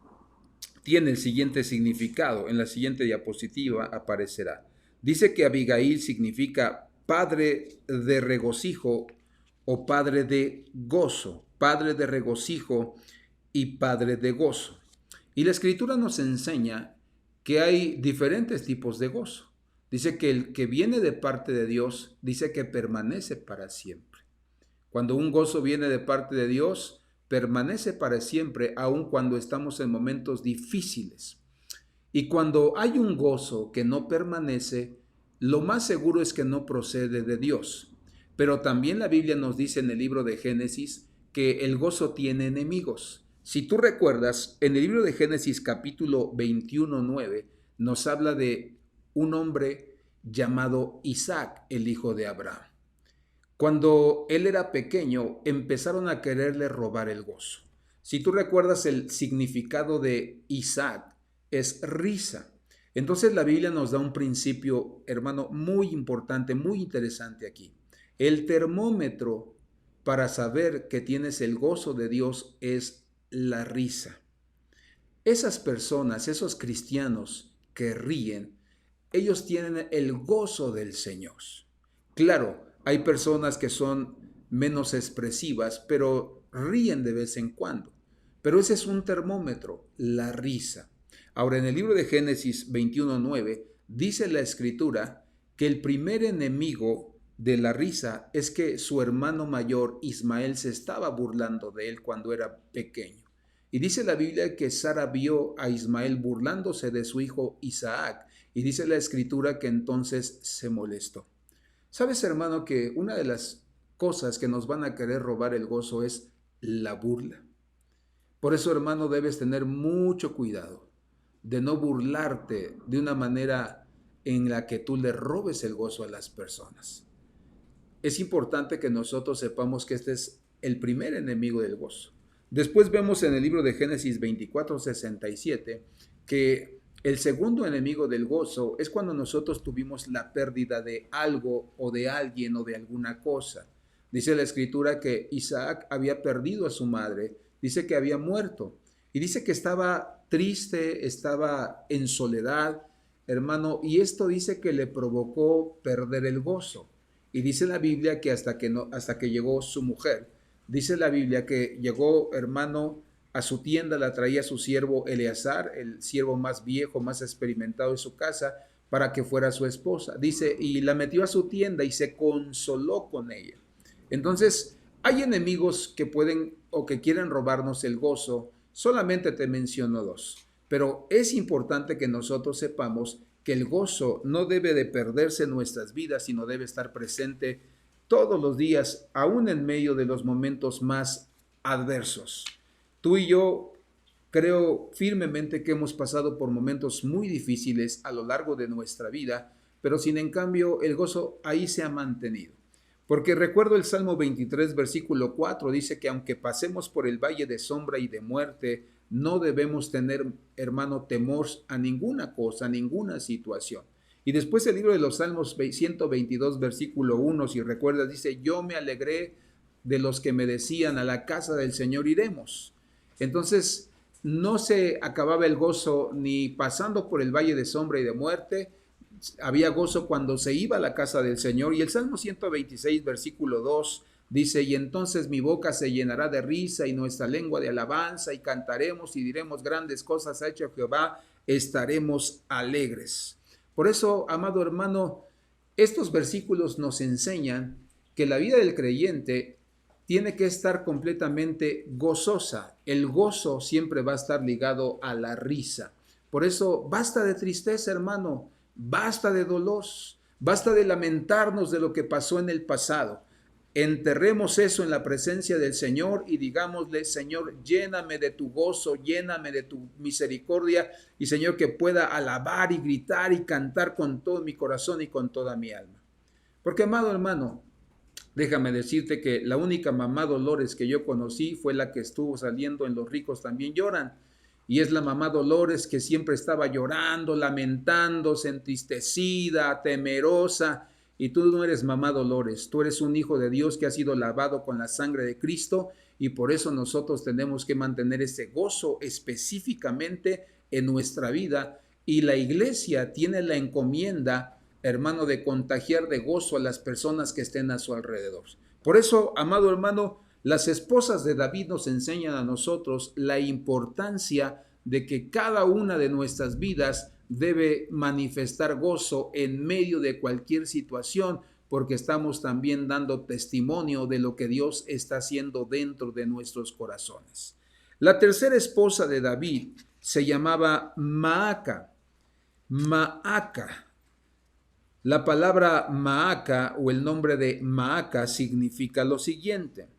tiene el siguiente significado. En la siguiente diapositiva aparecerá. Dice que Abigail significa padre de regocijo o padre de gozo, padre de regocijo y padre de gozo. Y la Escritura nos enseña que hay diferentes tipos de gozo. Dice que el que viene de parte de Dios, dice que permanece para siempre. Cuando un gozo viene de parte de Dios, permanece para siempre, aun cuando estamos en momentos difíciles. Y cuando hay un gozo que no permanece, lo más seguro es que no procede de Dios. Pero también la Biblia nos dice en el libro de Génesis que el gozo tiene enemigos. Si tú recuerdas, en el libro de Génesis capítulo 21:9 nos habla de un hombre llamado Isaac, el hijo de Abraham. Cuando él era pequeño, empezaron a quererle robar el gozo. Si tú recuerdas, el significado de Isaac es risa. Entonces la Biblia nos da un principio, hermano, muy importante, muy interesante aquí. El termómetro para saber que tienes el gozo de Dios es la risa. Esas personas, esos cristianos que ríen, ellos tienen el gozo del Señor. Claro, hay personas que son menos expresivas, pero ríen de vez en cuando. Pero ese es un termómetro, la risa. Ahora, en el libro de Génesis 21:9 dice la Escritura que el primer enemigo de la risa es que su hermano mayor Ismael se estaba burlando de él cuando era pequeño. Y dice la Biblia que Sara vio a Ismael burlándose de su hijo Isaac, y dice la Escritura que entonces se molestó. ¿Sabes, hermano, que una de las cosas que nos van a querer robar el gozo es la burla? Por eso, hermano, debes tener mucho cuidado de no burlarte de una manera en la que tú le robes el gozo a las personas. Es importante que nosotros sepamos que este es el primer enemigo del gozo. Después vemos en el libro de Génesis 24:67 que el segundo enemigo del gozo es cuando nosotros tuvimos la pérdida de algo o de alguien o de alguna cosa. Dice la Escritura que Isaac había perdido a su madre, dice que había muerto y dice que estaba triste, estaba en soledad, hermano, y esto dice que le provocó perder el gozo. Y dice la Biblia que hasta que llegó su mujer. Dice la Biblia que llegó, hermano, a su tienda, la traía su siervo Eleazar, el siervo más viejo, más experimentado de su casa, para que fuera su esposa. Dice, y la metió a su tienda y se consoló con ella. Entonces, hay enemigos que pueden o que quieren robarnos el gozo. Solamente te menciono dos. Pero es importante que nosotros sepamos que el gozo no debe de perderse en nuestras vidas, sino debe estar presente todos los días, aún en medio de los momentos más adversos. Tú y yo creo firmemente que hemos pasado por momentos muy difíciles a lo largo de nuestra vida, pero sin en cambio el gozo ahí se ha mantenido. Porque recuerdo el Salmo 23, versículo 4, dice que aunque pasemos por el valle de sombra y de muerte, no debemos tener, hermano, temor a ninguna cosa, a ninguna situación. Y después el libro de los Salmos 122, versículo 1, si recuerdas, dice, yo me alegré de los que me decían, a la casa del Señor iremos. Entonces, no se acababa el gozo ni pasando por el valle de sombra y de muerte. Había gozo cuando se iba a la casa del Señor. Y el Salmo 126, versículo 2, dice, y entonces mi boca se llenará de risa y nuestra lengua de alabanza, y cantaremos y diremos grandes cosas ha hecho Jehová, estaremos alegres. Por eso, amado hermano, estos versículos nos enseñan que la vida del creyente tiene que estar completamente gozosa. El gozo siempre va a estar ligado a la risa. Por eso, basta de tristeza, hermano, basta de dolor, Basta de lamentarnos de lo que pasó en el pasado. Enterremos eso en la presencia del Señor y digámosle: Señor, lléname de tu gozo, lléname de tu misericordia, y Señor, que pueda alabar y gritar y cantar con todo mi corazón y con toda mi alma. Porque, amado hermano, déjame decirte que la única mamá Dolores que yo conocí fue la que estuvo saliendo en Los ricos también lloran. Y es la mamá Dolores que siempre estaba llorando, lamentándose, entristecida, temerosa. Y tú no eres mamá Dolores, tú eres un hijo de Dios que ha sido lavado con la sangre de Cristo, y por eso nosotros tenemos que mantener ese gozo específicamente en nuestra vida. Y la iglesia tiene la encomienda, hermano, de contagiar de gozo a las personas que estén a su alrededor. Por eso, amado hermano, las esposas de David nos enseñan a nosotros la importancia de que cada una de nuestras vidas debe manifestar gozo en medio de cualquier situación, porque estamos también dando testimonio de lo que Dios está haciendo dentro de nuestros corazones. La tercera esposa de David se llamaba Maaca. Maaca. La palabra Maaca o el nombre de Maaca significa lo siguiente.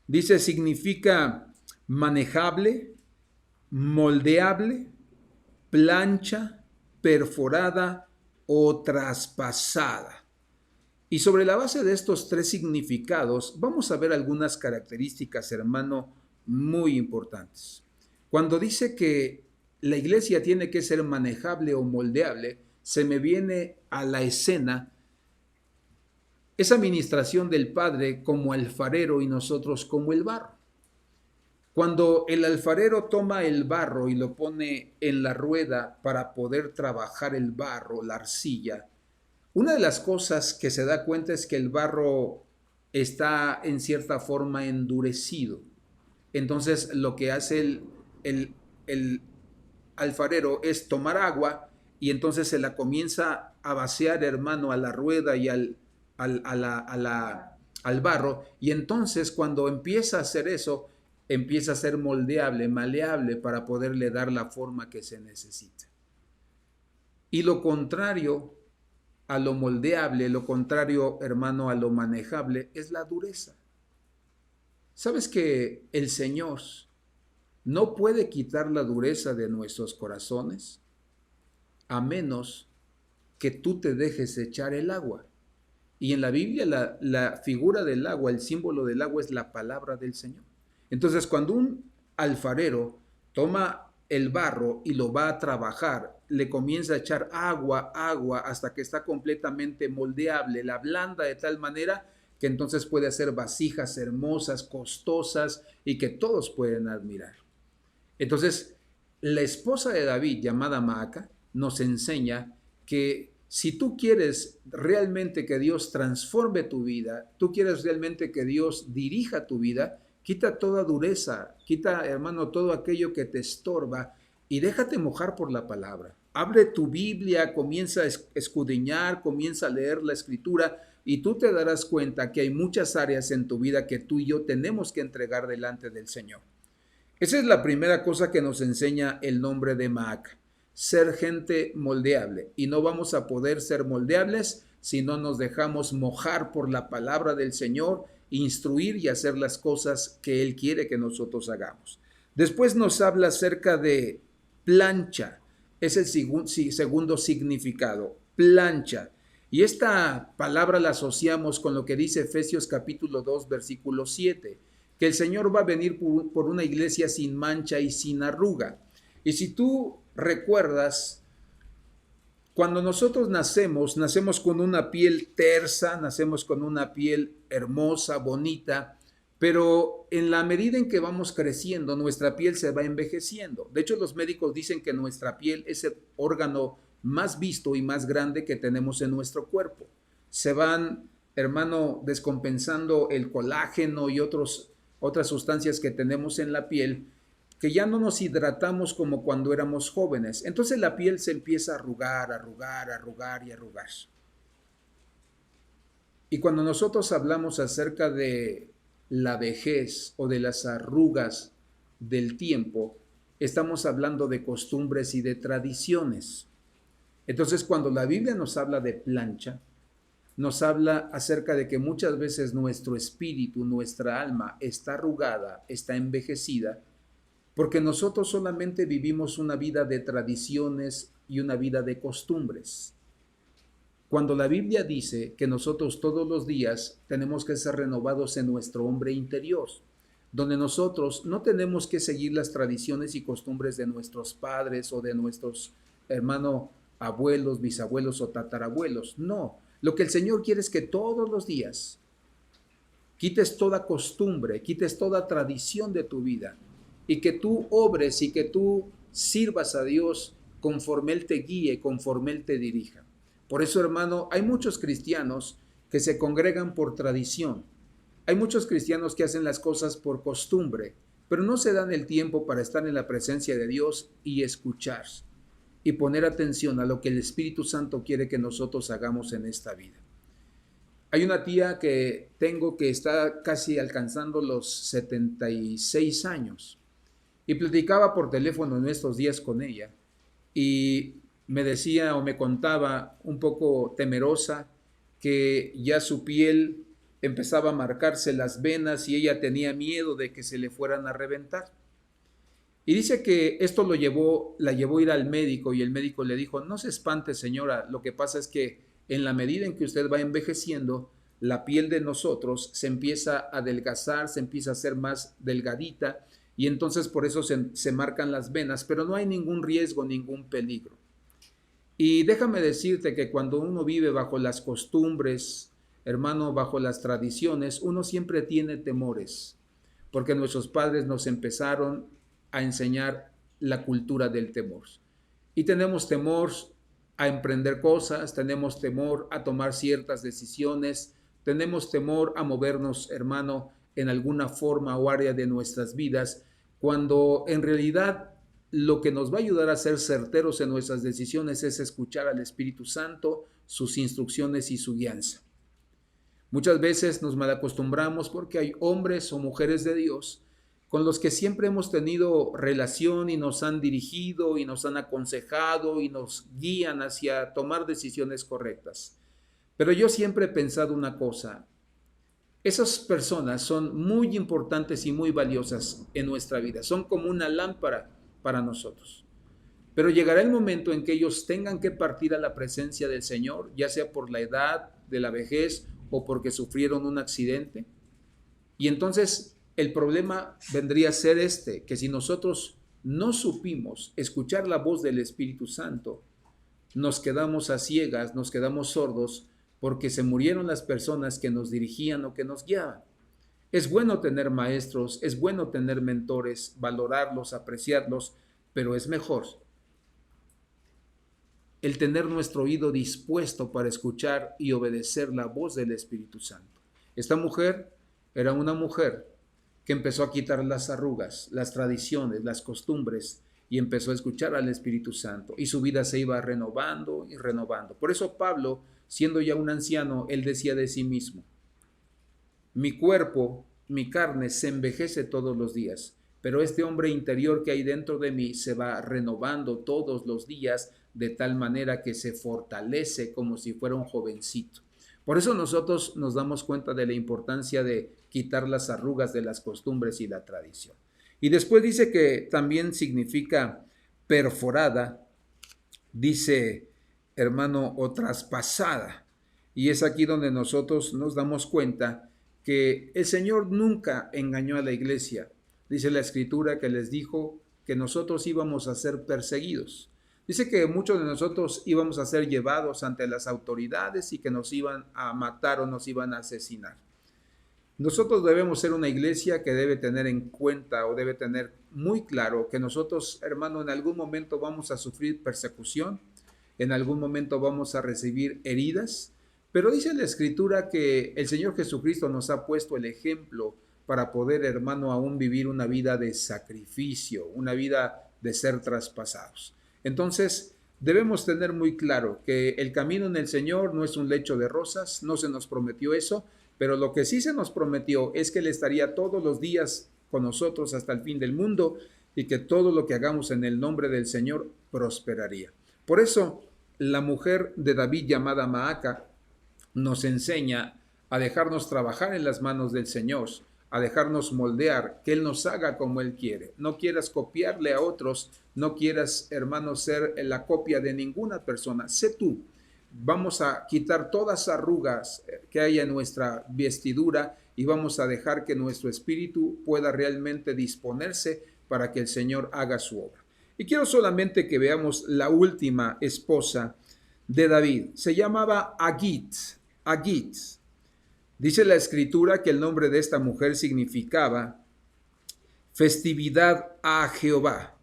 Dice, significa manejable, moldeable, plancha, perforada o traspasada. Y sobre la base de estos tres significados, vamos a ver algunas características, hermano, muy importantes. Cuando dice que la iglesia tiene que ser manejable o moldeable, se me viene a la escena esa administración del Padre como alfarero y nosotros como el barro. Cuando el alfarero toma el barro y lo pone en la rueda para poder trabajar el barro, la arcilla, una de las cosas que se da cuenta es que el barro está en cierta forma endurecido. Entonces lo que hace el alfarero es tomar agua y entonces se la comienza a vaciar, hermano, a la rueda y al barro, y entonces cuando empieza a hacer eso, empieza a ser moldeable, maleable, para poderle dar la forma que se necesita. Y lo contrario a lo moldeable, lo contrario, hermano, a lo manejable, es la dureza. ¿Sabes que el Señor no puede quitar la dureza de nuestros corazones a menos que tú te dejes echar el agua? Y en la Biblia la figura del agua, el símbolo del agua es la palabra del Señor. Entonces, cuando un alfarero toma el barro y lo va a trabajar, le comienza a echar agua, hasta que está completamente moldeable, la ablanda de tal manera que entonces puede hacer vasijas hermosas, costosas y que todos pueden admirar. Entonces, la esposa de David, llamada Maaca, nos enseña que si tú quieres realmente que Dios transforme tu vida, tú quieres realmente que Dios dirija tu vida, quita toda dureza, quita, hermano, todo aquello que te estorba y déjate mojar por la palabra. Abre tu Biblia, comienza a escudriñar, comienza a leer la Escritura y tú te darás cuenta que hay muchas áreas en tu vida que tú y yo tenemos que entregar delante del Señor. Esa es la primera cosa que nos enseña el nombre de Maaca. Ser gente moldeable, y no vamos a poder ser moldeables si no nos dejamos mojar por la palabra del Señor, instruir y hacer las cosas que Él quiere que nosotros hagamos. Después nos habla acerca de plancha, es el segundo significado, plancha. Y esta palabra la asociamos con lo que dice Efesios capítulo 2, versículo 7, que el Señor va a venir por una iglesia sin mancha y sin arruga. Y si tú recuerdas, cuando nosotros nacemos con una piel tersa, nacemos con una piel hermosa, bonita, pero en la medida en que vamos creciendo, nuestra piel se va envejeciendo. De hecho, los médicos dicen que nuestra piel es el órgano más visto y más grande que tenemos en nuestro cuerpo. Se van, hermano, descompensando el colágeno y otras sustancias que tenemos en la piel, que ya no nos hidratamos como cuando éramos jóvenes. Entonces la piel se empieza a arrugar, y arrugar. Y cuando nosotros hablamos acerca de la vejez o de las arrugas del tiempo, estamos hablando de costumbres y de tradiciones. Entonces, cuando la Biblia nos habla de plancha, nos habla acerca de que muchas veces nuestro espíritu, nuestra alma está arrugada, está envejecida, porque nosotros solamente vivimos una vida de tradiciones y una vida de costumbres. Cuando la Biblia dice que nosotros todos los días tenemos que ser renovados en nuestro hombre interior, donde nosotros no tenemos que seguir las tradiciones y costumbres de nuestros padres o de nuestros hermanos, abuelos, bisabuelos o tatarabuelos. No, lo que el Señor quiere es que todos los días quites toda costumbre, quites toda tradición de tu vida y que tú obres y que tú sirvas a Dios conforme Él te guíe, conforme Él te dirija. Por eso, hermano, hay muchos cristianos que se congregan por tradición. Hay muchos cristianos que hacen las cosas por costumbre, pero no se dan el tiempo para estar en la presencia de Dios y escuchar y poner atención a lo que el Espíritu Santo quiere que nosotros hagamos en esta vida. Hay una tía que tengo que está casi alcanzando los 76 años y platicaba por teléfono en estos días con ella y me decía o me contaba un poco temerosa que ya su piel empezaba a marcarse las venas y ella tenía miedo de que se le fueran a reventar. Y dice que esto la llevó a ir al médico y el médico le dijo, no se espante señora, lo que pasa es que en la medida en que usted va envejeciendo, la piel de nosotros se empieza a adelgazar, se empieza a hacer más delgadita y entonces por eso se marcan las venas, pero no hay ningún riesgo, ningún peligro. Y déjame decirte que cuando uno vive bajo las costumbres, hermano, bajo las tradiciones, uno siempre tiene temores, porque nuestros padres nos empezaron a enseñar la cultura del temor. Y tenemos temor a emprender cosas, tenemos temor a tomar ciertas decisiones, tenemos temor a movernos, hermano, en alguna forma o área de nuestras vidas, cuando en realidad lo que nos va a ayudar a ser certeros en nuestras decisiones es escuchar al Espíritu Santo, sus instrucciones y su guianza. Muchas veces nos malacostumbramos porque hay hombres o mujeres de Dios con los que siempre hemos tenido relación y nos han dirigido y nos han aconsejado y nos guían hacia tomar decisiones correctas. Pero yo siempre he pensado una cosa, esas personas son muy importantes y muy valiosas en nuestra vida, son como una lámpara para nosotros. Pero llegará el momento en que ellos tengan que partir a la presencia del Señor, ya sea por la edad de la vejez o porque sufrieron un accidente. Y entonces el problema vendría a ser que si nosotros no supimos escuchar la voz del Espíritu Santo, nos quedamos a ciegas, nos quedamos sordos, porque se murieron las personas que nos dirigían o que nos guiaban. Es bueno tener maestros, es bueno tener mentores, valorarlos, apreciarlos, pero es mejor el tener nuestro oído dispuesto para escuchar y obedecer la voz del Espíritu Santo. Esta mujer era una mujer que empezó a quitar las arrugas, las tradiciones, las costumbres y empezó a escuchar al Espíritu Santo y su vida se iba renovando y renovando. Por eso Pablo, siendo ya un anciano, él decía de sí mismo, mi cuerpo, mi carne se envejece todos los días, pero este hombre interior que hay dentro de mí se va renovando todos los días de tal manera que se fortalece como si fuera un jovencito. Por eso nosotros nos damos cuenta de la importancia de quitar las arrugas de las costumbres y la tradición. Y después dice que también significa perforada, dice hermano, o traspasada. Y es aquí donde nosotros nos damos cuenta que el Señor nunca engañó a la iglesia. Dice la Escritura que les dijo que nosotros íbamos a ser perseguidos. Dice que muchos de nosotros íbamos a ser llevados ante las autoridades y que nos iban a matar o nos iban a asesinar. Nosotros debemos ser una iglesia que debe tener en cuenta o debe tener muy claro que nosotros, hermano, en algún momento vamos a sufrir persecución, en algún momento vamos a recibir heridas, pero dice la Escritura que el Señor Jesucristo nos ha puesto el ejemplo para poder, hermano, aún vivir una vida de sacrificio, una vida de ser traspasados. Entonces, debemos tener muy claro que el camino en el Señor no es un lecho de rosas, no se nos prometió eso, pero lo que sí se nos prometió es que Él estaría todos los días con nosotros hasta el fin del mundo y que todo lo que hagamos en el nombre del Señor prosperaría. Por eso, la mujer de David llamada Maaca nos enseña a dejarnos trabajar en las manos del Señor, a dejarnos moldear, que Él nos haga como Él quiere. No quieras copiarle a otros, no quieras, hermano, ser la copia de ninguna persona. Sé tú. Vamos a quitar todas las arrugas que haya en nuestra vestidura y vamos a dejar que nuestro espíritu pueda realmente disponerse para que el Señor haga su obra. Y quiero solamente que veamos la última esposa de David. Se llamaba Agit. Agit. Dice la escritura que el nombre de esta mujer significaba festividad a Jehová,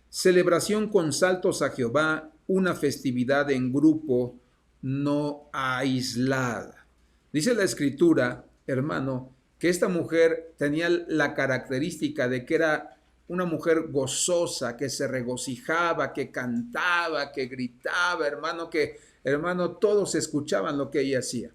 celebración con saltos a Jehová, una festividad en grupo, no aislada. Dice la escritura, hermano, que esta mujer tenía la característica de que era una mujer gozosa, que se regocijaba, que cantaba, que gritaba, hermano, todos escuchaban lo que ella hacía.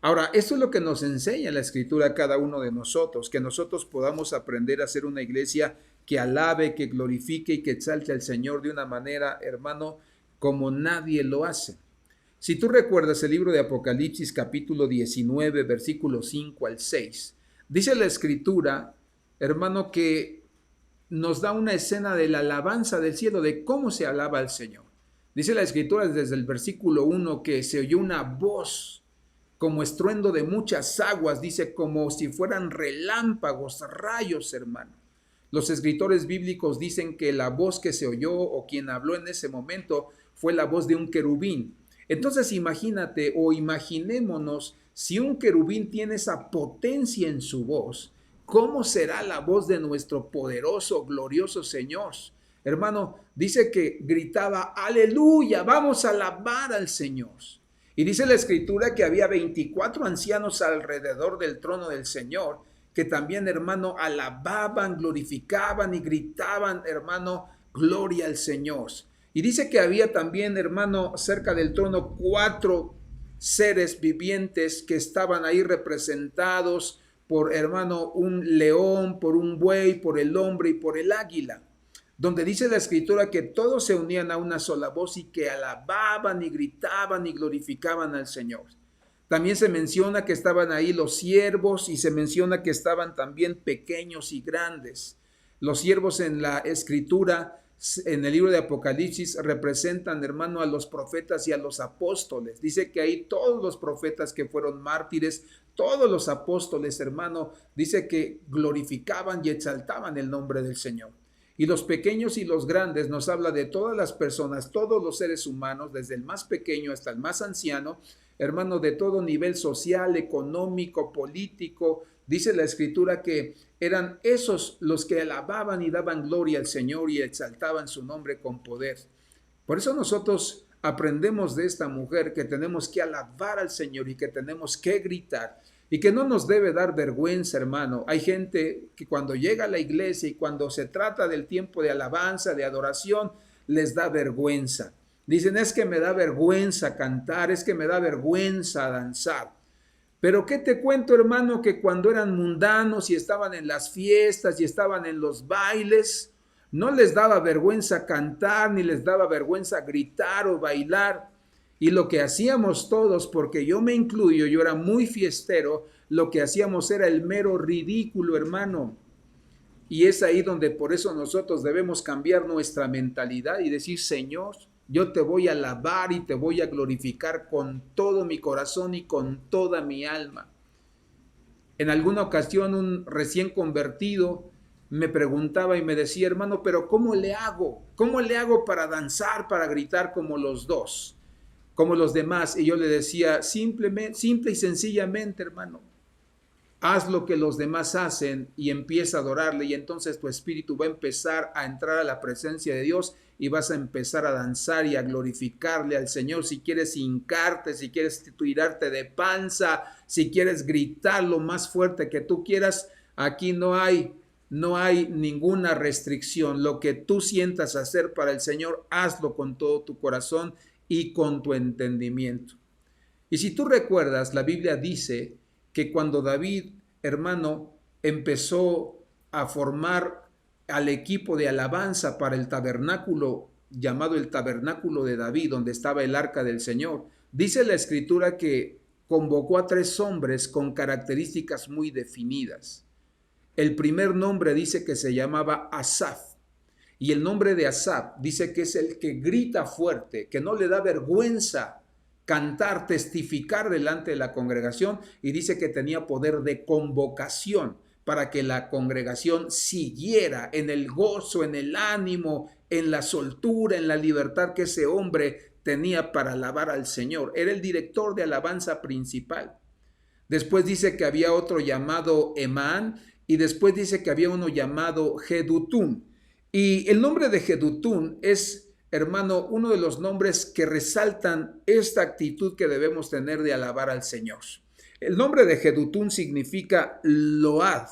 Ahora, esto es lo que nos enseña la escritura a cada uno de nosotros, que nosotros podamos aprender a ser una iglesia que alabe, que glorifique y que exalte al Señor de una manera, hermano, como nadie lo hace. Si tú recuerdas el libro de Apocalipsis capítulo 19, versículos 5 al 6, dice la escritura, hermano, que nos da una escena de la alabanza del cielo, de cómo se alaba al Señor. Dice la escritura desde el versículo 1 que se oyó una voz como estruendo de muchas aguas, dice, como si fueran relámpagos, rayos, hermano. Los escritores bíblicos dicen que la voz que se oyó o quien habló en ese momento fue la voz de un querubín. Entonces imagínate o imaginémonos si un querubín tiene esa potencia en su voz, ¿cómo será la voz de nuestro poderoso, glorioso Señor? Hermano, dice que gritaba, aleluya, vamos a alabar al Señor. Y dice la escritura que había 24 ancianos alrededor del trono del Señor, que también, hermano, alababan, glorificaban y gritaban, hermano, gloria al Señor. Y dice que había también, hermano, cerca del trono 4 seres vivientes que estaban ahí representados por, hermano, un león, por un buey, por el hombre y por el águila, donde dice la escritura que todos se unían a una sola voz y que alababan y gritaban y glorificaban al Señor. También se menciona que estaban ahí los siervos y se menciona que estaban también pequeños y grandes. Los siervos en la escritura, en el libro de Apocalipsis, representan, hermano, a los profetas y a los apóstoles. Dice que ahí todos los profetas que fueron mártires, todos los apóstoles, hermano, dice que glorificaban y exaltaban el nombre del Señor. Y los pequeños y los grandes nos habla de todas las personas, todos los seres humanos, desde el más pequeño hasta el más anciano, hermano, de todo nivel social, económico, político. Dice la escritura que eran esos los que alababan y daban gloria al Señor y exaltaban su nombre con poder. Por eso nosotros aprendemos de esta mujer que tenemos que alabar al Señor y que tenemos que gritar. Y que no nos debe dar vergüenza, hermano. Hay gente que cuando llega a la iglesia y cuando se trata del tiempo de alabanza, de adoración, les da vergüenza. Dicen, es que me da vergüenza cantar, es que me da vergüenza danzar. Pero ¿qué te cuento, hermano? Que cuando eran mundanos y estaban en las fiestas y estaban en los bailes, no les daba vergüenza cantar, ni les daba vergüenza gritar o bailar. Y lo que hacíamos todos, porque yo me incluyo, yo era muy fiestero, lo que hacíamos era el mero ridículo, hermano. Y es ahí donde por eso nosotros debemos cambiar nuestra mentalidad y decir, Señor, yo te voy a alabar y te voy a glorificar con todo mi corazón y con toda mi alma. En alguna ocasión un recién convertido me preguntaba y me decía, hermano, pero ¿cómo le hago? ¿Cómo le hago para danzar, para gritar como los dos? Como los demás? Y yo le decía, simple y sencillamente, hermano, haz lo que los demás hacen y empieza a adorarle, y entonces tu espíritu va a empezar a entrar a la presencia de Dios y vas a empezar a danzar y a glorificarle al Señor. Si quieres hincarte, si quieres tirarte de panza, si quieres gritar lo más fuerte que tú quieras, aquí no hay ninguna restricción. Lo que tú sientas hacer para el Señor, hazlo con todo tu corazón y con tu entendimiento. Y si tú recuerdas, la Biblia dice que cuando David, hermano, empezó a formar al equipo de alabanza para el tabernáculo, llamado el tabernáculo de David, donde estaba el arca del Señor, dice la escritura que convocó a 3 hombres con características muy definidas. El primer nombre dice que se llamaba Asaf. Y el nombre de Asaf dice que es el que grita fuerte, que no le da vergüenza cantar, testificar delante de la congregación, y dice que tenía poder de convocación para que la congregación siguiera en el gozo, en el ánimo, en la soltura, en la libertad que ese hombre tenía para alabar al Señor. Era el director de alabanza principal. Después dice que había otro llamado Emán, y después dice que había uno llamado Jedutún. Y el nombre de Jedutún es, hermano, uno de los nombres que resaltan esta actitud que debemos tener de alabar al Señor. El nombre de Jedutún significa load,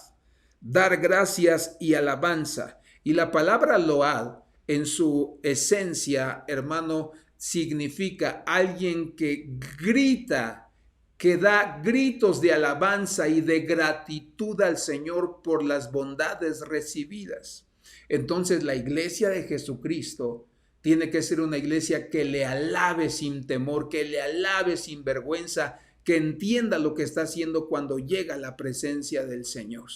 dar gracias y alabanza. Y la palabra load, en su esencia, hermano, significa alguien que grita, que da gritos de alabanza y de gratitud al Señor por las bondades recibidas. Entonces la iglesia de Jesucristo tiene que ser una iglesia que le alabe sin temor, que le alabe sin vergüenza, que entienda lo que está haciendo cuando llega a la presencia del Señor.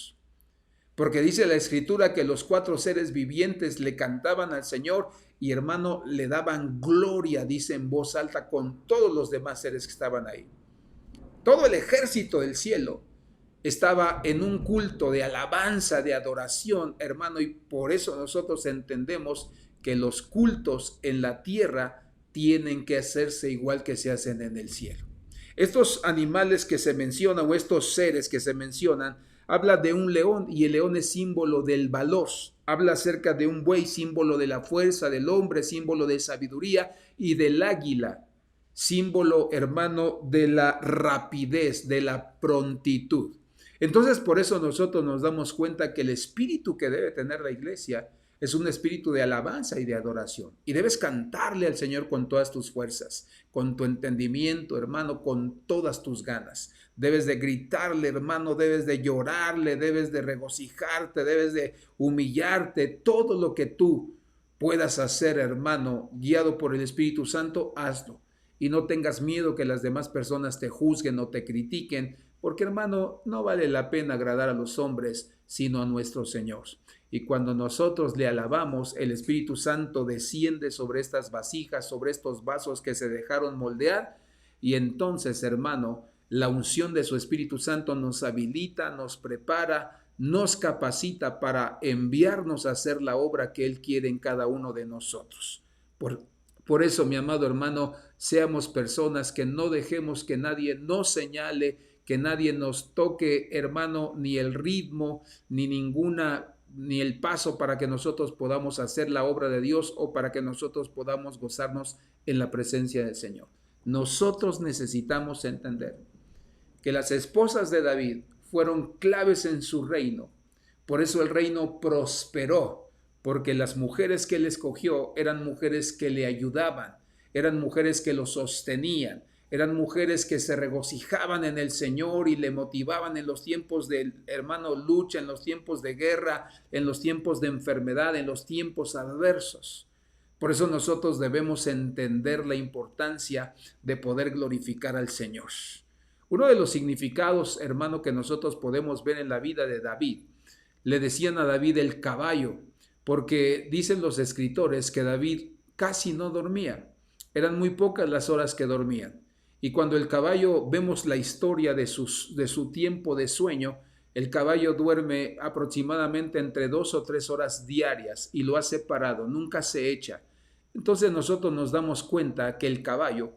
Porque dice la Escritura que los 4 seres vivientes le cantaban al Señor y, hermano, le daban gloria, dice en voz alta, con todos los demás seres que estaban ahí. Todo el ejército del cielo estaba en un culto de alabanza, de adoración, hermano, y por eso nosotros entendemos que los cultos en la tierra tienen que hacerse igual que se hacen en el cielo. Estos animales que se mencionan, o estos seres que se mencionan, habla de un león, y el león es símbolo del valor. Habla acerca de un buey, símbolo de la fuerza del hombre, símbolo de sabiduría, y del águila, símbolo, hermano, de la rapidez, de la prontitud. Entonces, por eso nosotros nos damos cuenta que el espíritu que debe tener la iglesia es un espíritu de alabanza y de adoración. Y debes cantarle al Señor con todas tus fuerzas, con tu entendimiento, hermano, con todas tus ganas. Debes de gritarle, hermano, debes de llorarle, debes de regocijarte, debes de humillarte. Todo lo que tú puedas hacer, hermano, guiado por el Espíritu Santo, hazlo. Y no tengas miedo que las demás personas te juzguen o te critiquen, porque, hermano, no vale la pena agradar a los hombres, sino a nuestro Señor. Y cuando nosotros le alabamos, el Espíritu Santo desciende sobre estas vasijas, sobre estos vasos que se dejaron moldear, y entonces, hermano, la unción de su Espíritu Santo nos habilita, nos prepara, nos capacita para enviarnos a hacer la obra que Él quiere en cada uno de nosotros. Por eso, mi amado hermano, seamos personas que no dejemos que nadie nos señale, que nadie nos toque, hermano, ni el ritmo, ni el paso para que nosotros podamos hacer la obra de Dios o para que nosotros podamos gozarnos en la presencia del Señor. Nosotros necesitamos entender que las esposas de David fueron claves en su reino. Por eso el reino prosperó, porque las mujeres que él escogió eran mujeres que le ayudaban, eran mujeres que lo sostenían, eran mujeres que se regocijaban en el Señor y le motivaban en los tiempos de, hermano, lucha, en los tiempos de guerra, en los tiempos de enfermedad, en los tiempos adversos. Por eso nosotros debemos entender la importancia de poder glorificar al Señor. Uno de los significados, hermano, que nosotros podemos ver en la vida de David, le decían a David el caballo, porque dicen los escritores que David casi no dormía. Eran muy pocas las horas que dormían. Y cuando el caballo, vemos la historia de su tiempo de sueño, el caballo duerme aproximadamente entre 2 o 3 horas diarias y lo hace parado, nunca se echa. Entonces nosotros nos damos cuenta que el caballo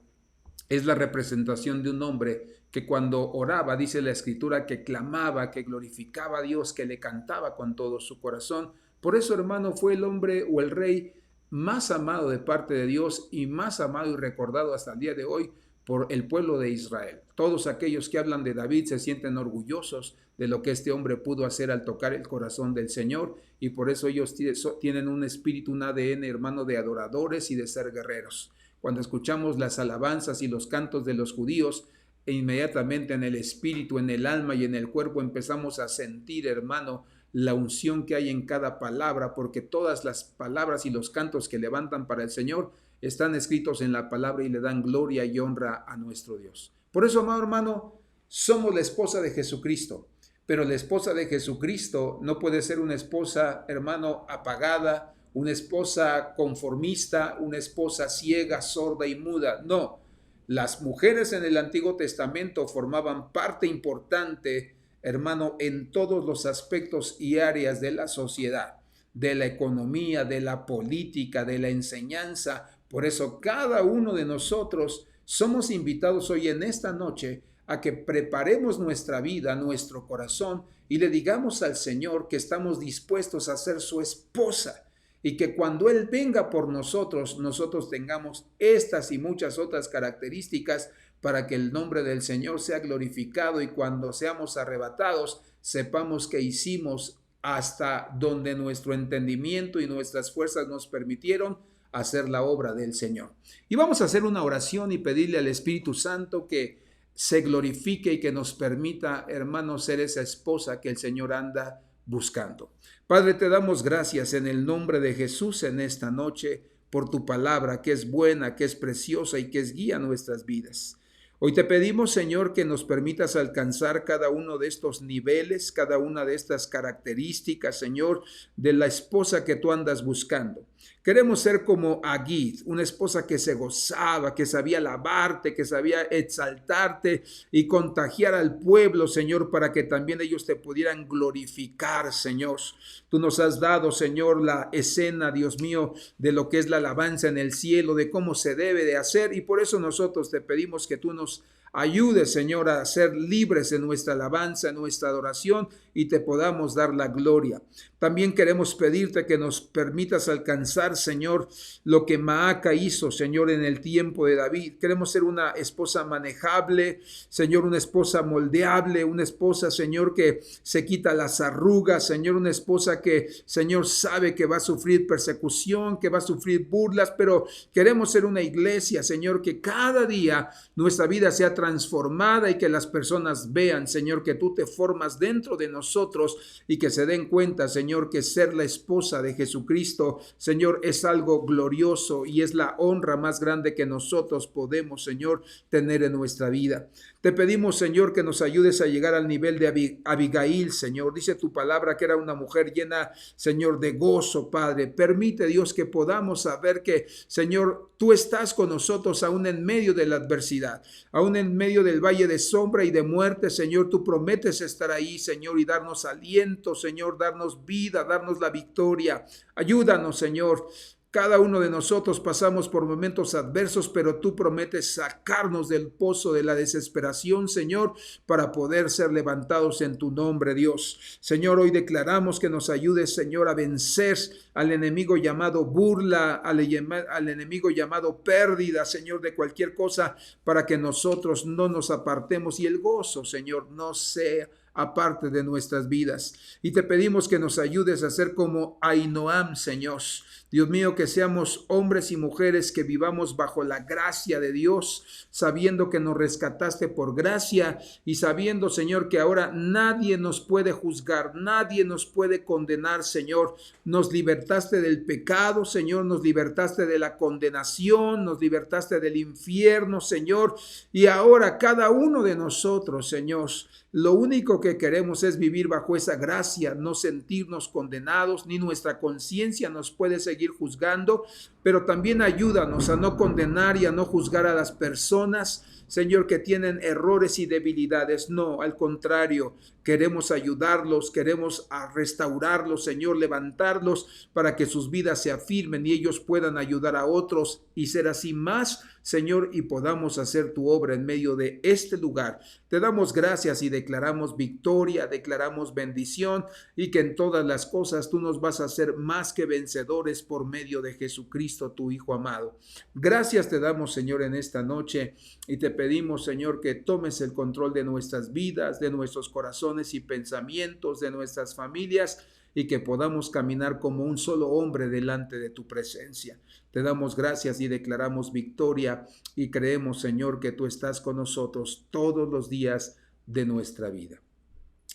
es la representación de un hombre que cuando oraba, dice la Escritura, que clamaba, que glorificaba a Dios, que le cantaba con todo su corazón. Por eso, hermano, fue el hombre o el rey más amado de parte de Dios y más amado y recordado hasta el día de hoy por el pueblo de Israel. Todos aquellos que hablan de David se sienten orgullosos de lo que este hombre pudo hacer al tocar el corazón del Señor, y por eso ellos tienen un espíritu, un ADN, hermano, de adoradores y de ser guerreros. Cuando escuchamos las alabanzas y los cantos de los judíos, e inmediatamente en el espíritu, en el alma y en el cuerpo empezamos a sentir, hermano, la unción que hay en cada palabra, porque todas las palabras y los cantos que levantan para el Señor están escritos en la palabra y le dan gloria y honra a nuestro Dios. Por eso, amado hermano, somos la esposa de Jesucristo. Pero la esposa de Jesucristo no puede ser una esposa, hermano, apagada, una esposa conformista, una esposa ciega, sorda y muda. No, las mujeres en el Antiguo Testamento formaban parte importante, hermano, en todos los aspectos y áreas de la sociedad, de la economía, de la política, de la enseñanza. Por eso cada uno de nosotros somos invitados hoy en esta noche a que preparemos nuestra vida, nuestro corazón y le digamos al Señor que estamos dispuestos a ser su esposa y que cuando Él venga por nosotros, nosotros tengamos estas y muchas otras características para que el nombre del Señor sea glorificado y cuando seamos arrebatados, sepamos que hicimos hasta donde nuestro entendimiento y nuestras fuerzas nos permitieron hacer la obra del Señor. Y vamos a hacer una oración y pedirle al Espíritu Santo que se glorifique y que nos permita, hermanos, ser esa esposa que el Señor anda buscando. Padre, te damos gracias en el nombre de Jesús en esta noche por tu palabra que es buena, que es preciosa y que es guía a nuestras vidas. Hoy te pedimos, Señor, que nos permitas alcanzar cada uno de estos niveles, cada una de estas características, Señor, de la esposa que tú andas buscando. Queremos ser como Agit, una esposa que se gozaba, que sabía alabarte, que sabía exaltarte y contagiar al pueblo, Señor, para que también ellos te pudieran glorificar, Señor. Tú nos has dado, Señor, la escena, Dios mío, de lo que es la alabanza en el cielo, de cómo se debe de hacer, y por eso nosotros te pedimos que tú nos ayudes, Señor, a ser libres en nuestra alabanza, en nuestra adoración y te podamos dar la gloria. También queremos pedirte que nos permitas alcanzar, Señor, lo que Maaca hizo, Señor, en el tiempo de David. Queremos ser una esposa manejable, Señor, una esposa moldeable, una esposa, Señor, que se quita las arrugas, Señor, una esposa que, Señor, sabe que va a sufrir persecución, que va a sufrir burlas, pero queremos ser una iglesia, Señor, que cada día nuestra vida sea transformada y que las personas vean, Señor, que tú te formas dentro de nosotros y que se den cuenta, Señor, que ser la esposa de Jesucristo, Señor, es algo glorioso y es la honra más grande que nosotros podemos, Señor, tener en nuestra vida. Te pedimos, Señor, que nos ayudes a llegar al nivel de Abigail, Señor. Dice tu palabra que era una mujer llena, Señor, de gozo, Padre. Permite, Dios, que podamos saber que, Señor, tú estás con nosotros aún en medio de la adversidad, aún en medio del valle de sombra y de muerte, Señor. Tú prometes estar ahí, Señor, y darnos aliento, Señor, darnos vida, darnos la victoria. Ayúdanos, Señor. Cada uno de nosotros pasamos por momentos adversos, pero tú prometes sacarnos del pozo de la desesperación, Señor, para poder ser levantados en tu nombre, Dios. Señor, hoy declaramos que nos ayudes, Señor, a vencer al enemigo llamado burla, al enemigo llamado pérdida, Señor, de cualquier cosa, para que nosotros no nos apartemos y el gozo, Señor, no sea aparte de nuestras vidas. Y te pedimos que nos ayudes a ser como Ahinoam, Señor. Dios mío, que seamos hombres y mujeres que vivamos bajo la gracia de Dios, sabiendo que nos rescataste por gracia y sabiendo, Señor, que ahora nadie nos puede juzgar, nadie nos puede condenar, Señor. Nos libertaste del pecado, Señor, nos libertaste de la condenación, nos libertaste del infierno, Señor. Y ahora cada uno de nosotros, Señor, lo único que queremos es vivir bajo esa gracia, no sentirnos condenados, ni nuestra conciencia nos puede seguir juzgando, pero también ayúdanos a no condenar y a no juzgar a las personas, Señor, que tienen errores y debilidades. No, al contrario, queremos ayudarlos, queremos restaurarlos, Señor, levantarlos para que sus vidas se afirmen y ellos puedan ayudar a otros y ser así más, Señor, y podamos hacer tu obra en medio de este lugar. Te damos gracias y declaramos victoria, declaramos bendición y que en todas las cosas tú nos vas a hacer más que vencedores por medio de Jesucristo, tu Hijo amado. Gracias te damos, Señor, en esta noche y te pedimos, Señor, que tomes el control de nuestras vidas, de nuestros corazones y pensamientos, de nuestras familias y que podamos caminar como un solo hombre delante de tu presencia. Te damos gracias y declaramos victoria y creemos, Señor, que tú estás con nosotros todos los días de nuestra vida.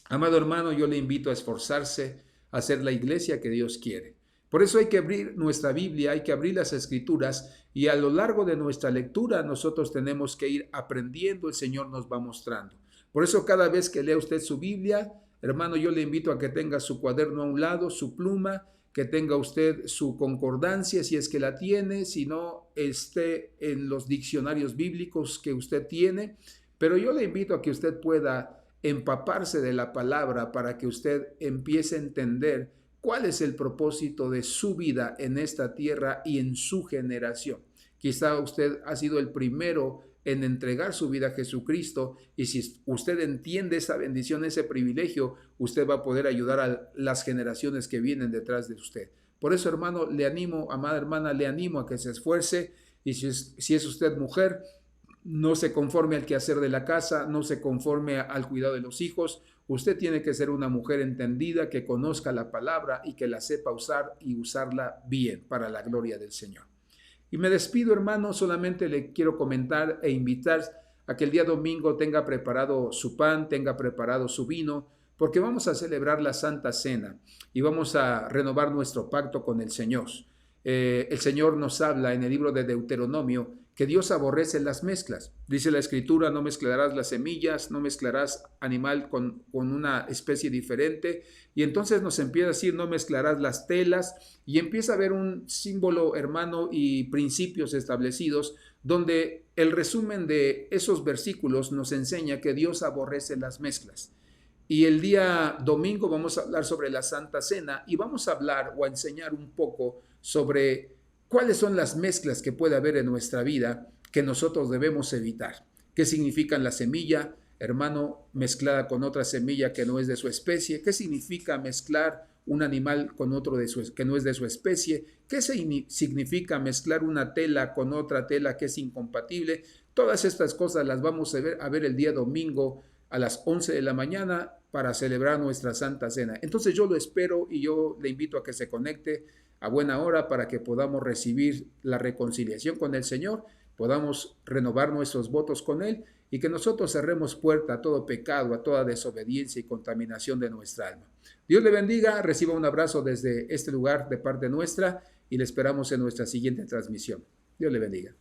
Amado hermano, yo le invito a esforzarse a ser la iglesia que Dios quiere, Por eso hay que abrir nuestra Biblia, hay que abrir las Escrituras y a lo largo de nuestra lectura nosotros tenemos que ir aprendiendo, el Señor nos va mostrando. Por eso cada vez que lea usted su Biblia, hermano, yo le invito a que tenga su cuaderno a un lado, su pluma, que tenga usted su concordancia si es que la tiene, si no esté en los diccionarios bíblicos que usted tiene, pero yo le invito a que usted pueda empaparse de la palabra para que usted empiece a entender cuál es el propósito de su vida en esta tierra y en su generación. Quizá usted ha sido el primero en entregar su vida a Jesucristo y si usted entiende esa bendición, ese privilegio, usted va a poder ayudar a las generaciones que vienen detrás de usted. Por eso, hermano, le animo, amada hermana, le animo a que se esfuerce y si es usted mujer, no se conforme al quehacer de la casa, no se conforme al cuidado de los hijos. Usted tiene que ser una mujer entendida, que conozca la palabra y que la sepa usar y usarla bien para la gloria del Señor. Y me despido, hermano, solamente le quiero comentar e invitar a que el día domingo tenga preparado su pan, tenga preparado su vino, porque vamos a celebrar la Santa Cena y vamos a renovar nuestro pacto con el Señor. El Señor nos habla en el libro de Deuteronomio que Dios aborrece las mezclas. Dice la Escritura, no mezclarás las semillas, no mezclarás animal con una especie diferente. Y entonces nos empieza a decir, no mezclarás las telas. Y empieza a haber un símbolo, hermano, y principios establecidos, donde el resumen de esos versículos nos enseña que Dios aborrece las mezclas. Y el día domingo vamos a hablar sobre la Santa Cena y vamos a hablar o a enseñar un poco sobre cuáles son las mezclas que puede haber en nuestra vida que nosotros debemos evitar. ¿Qué significan la semilla, hermano, mezclada con otra semilla que no es de su especie? ¿Qué significa mezclar un animal con otro que no es de su especie? ¿Qué significa mezclar una tela con otra tela que es incompatible? Todas estas cosas las vamos a ver el día domingo a las 11 de la mañana para celebrar nuestra Santa Cena. Entonces yo lo espero y yo le invito a que se conecte a buena hora para que podamos recibir la reconciliación con el Señor, podamos renovar nuestros votos con Él y que nosotros cerremos puerta a todo pecado, a toda desobediencia y contaminación de nuestra alma. Dios le bendiga, reciba un abrazo desde este lugar de parte nuestra y le esperamos en nuestra siguiente transmisión. Dios le bendiga.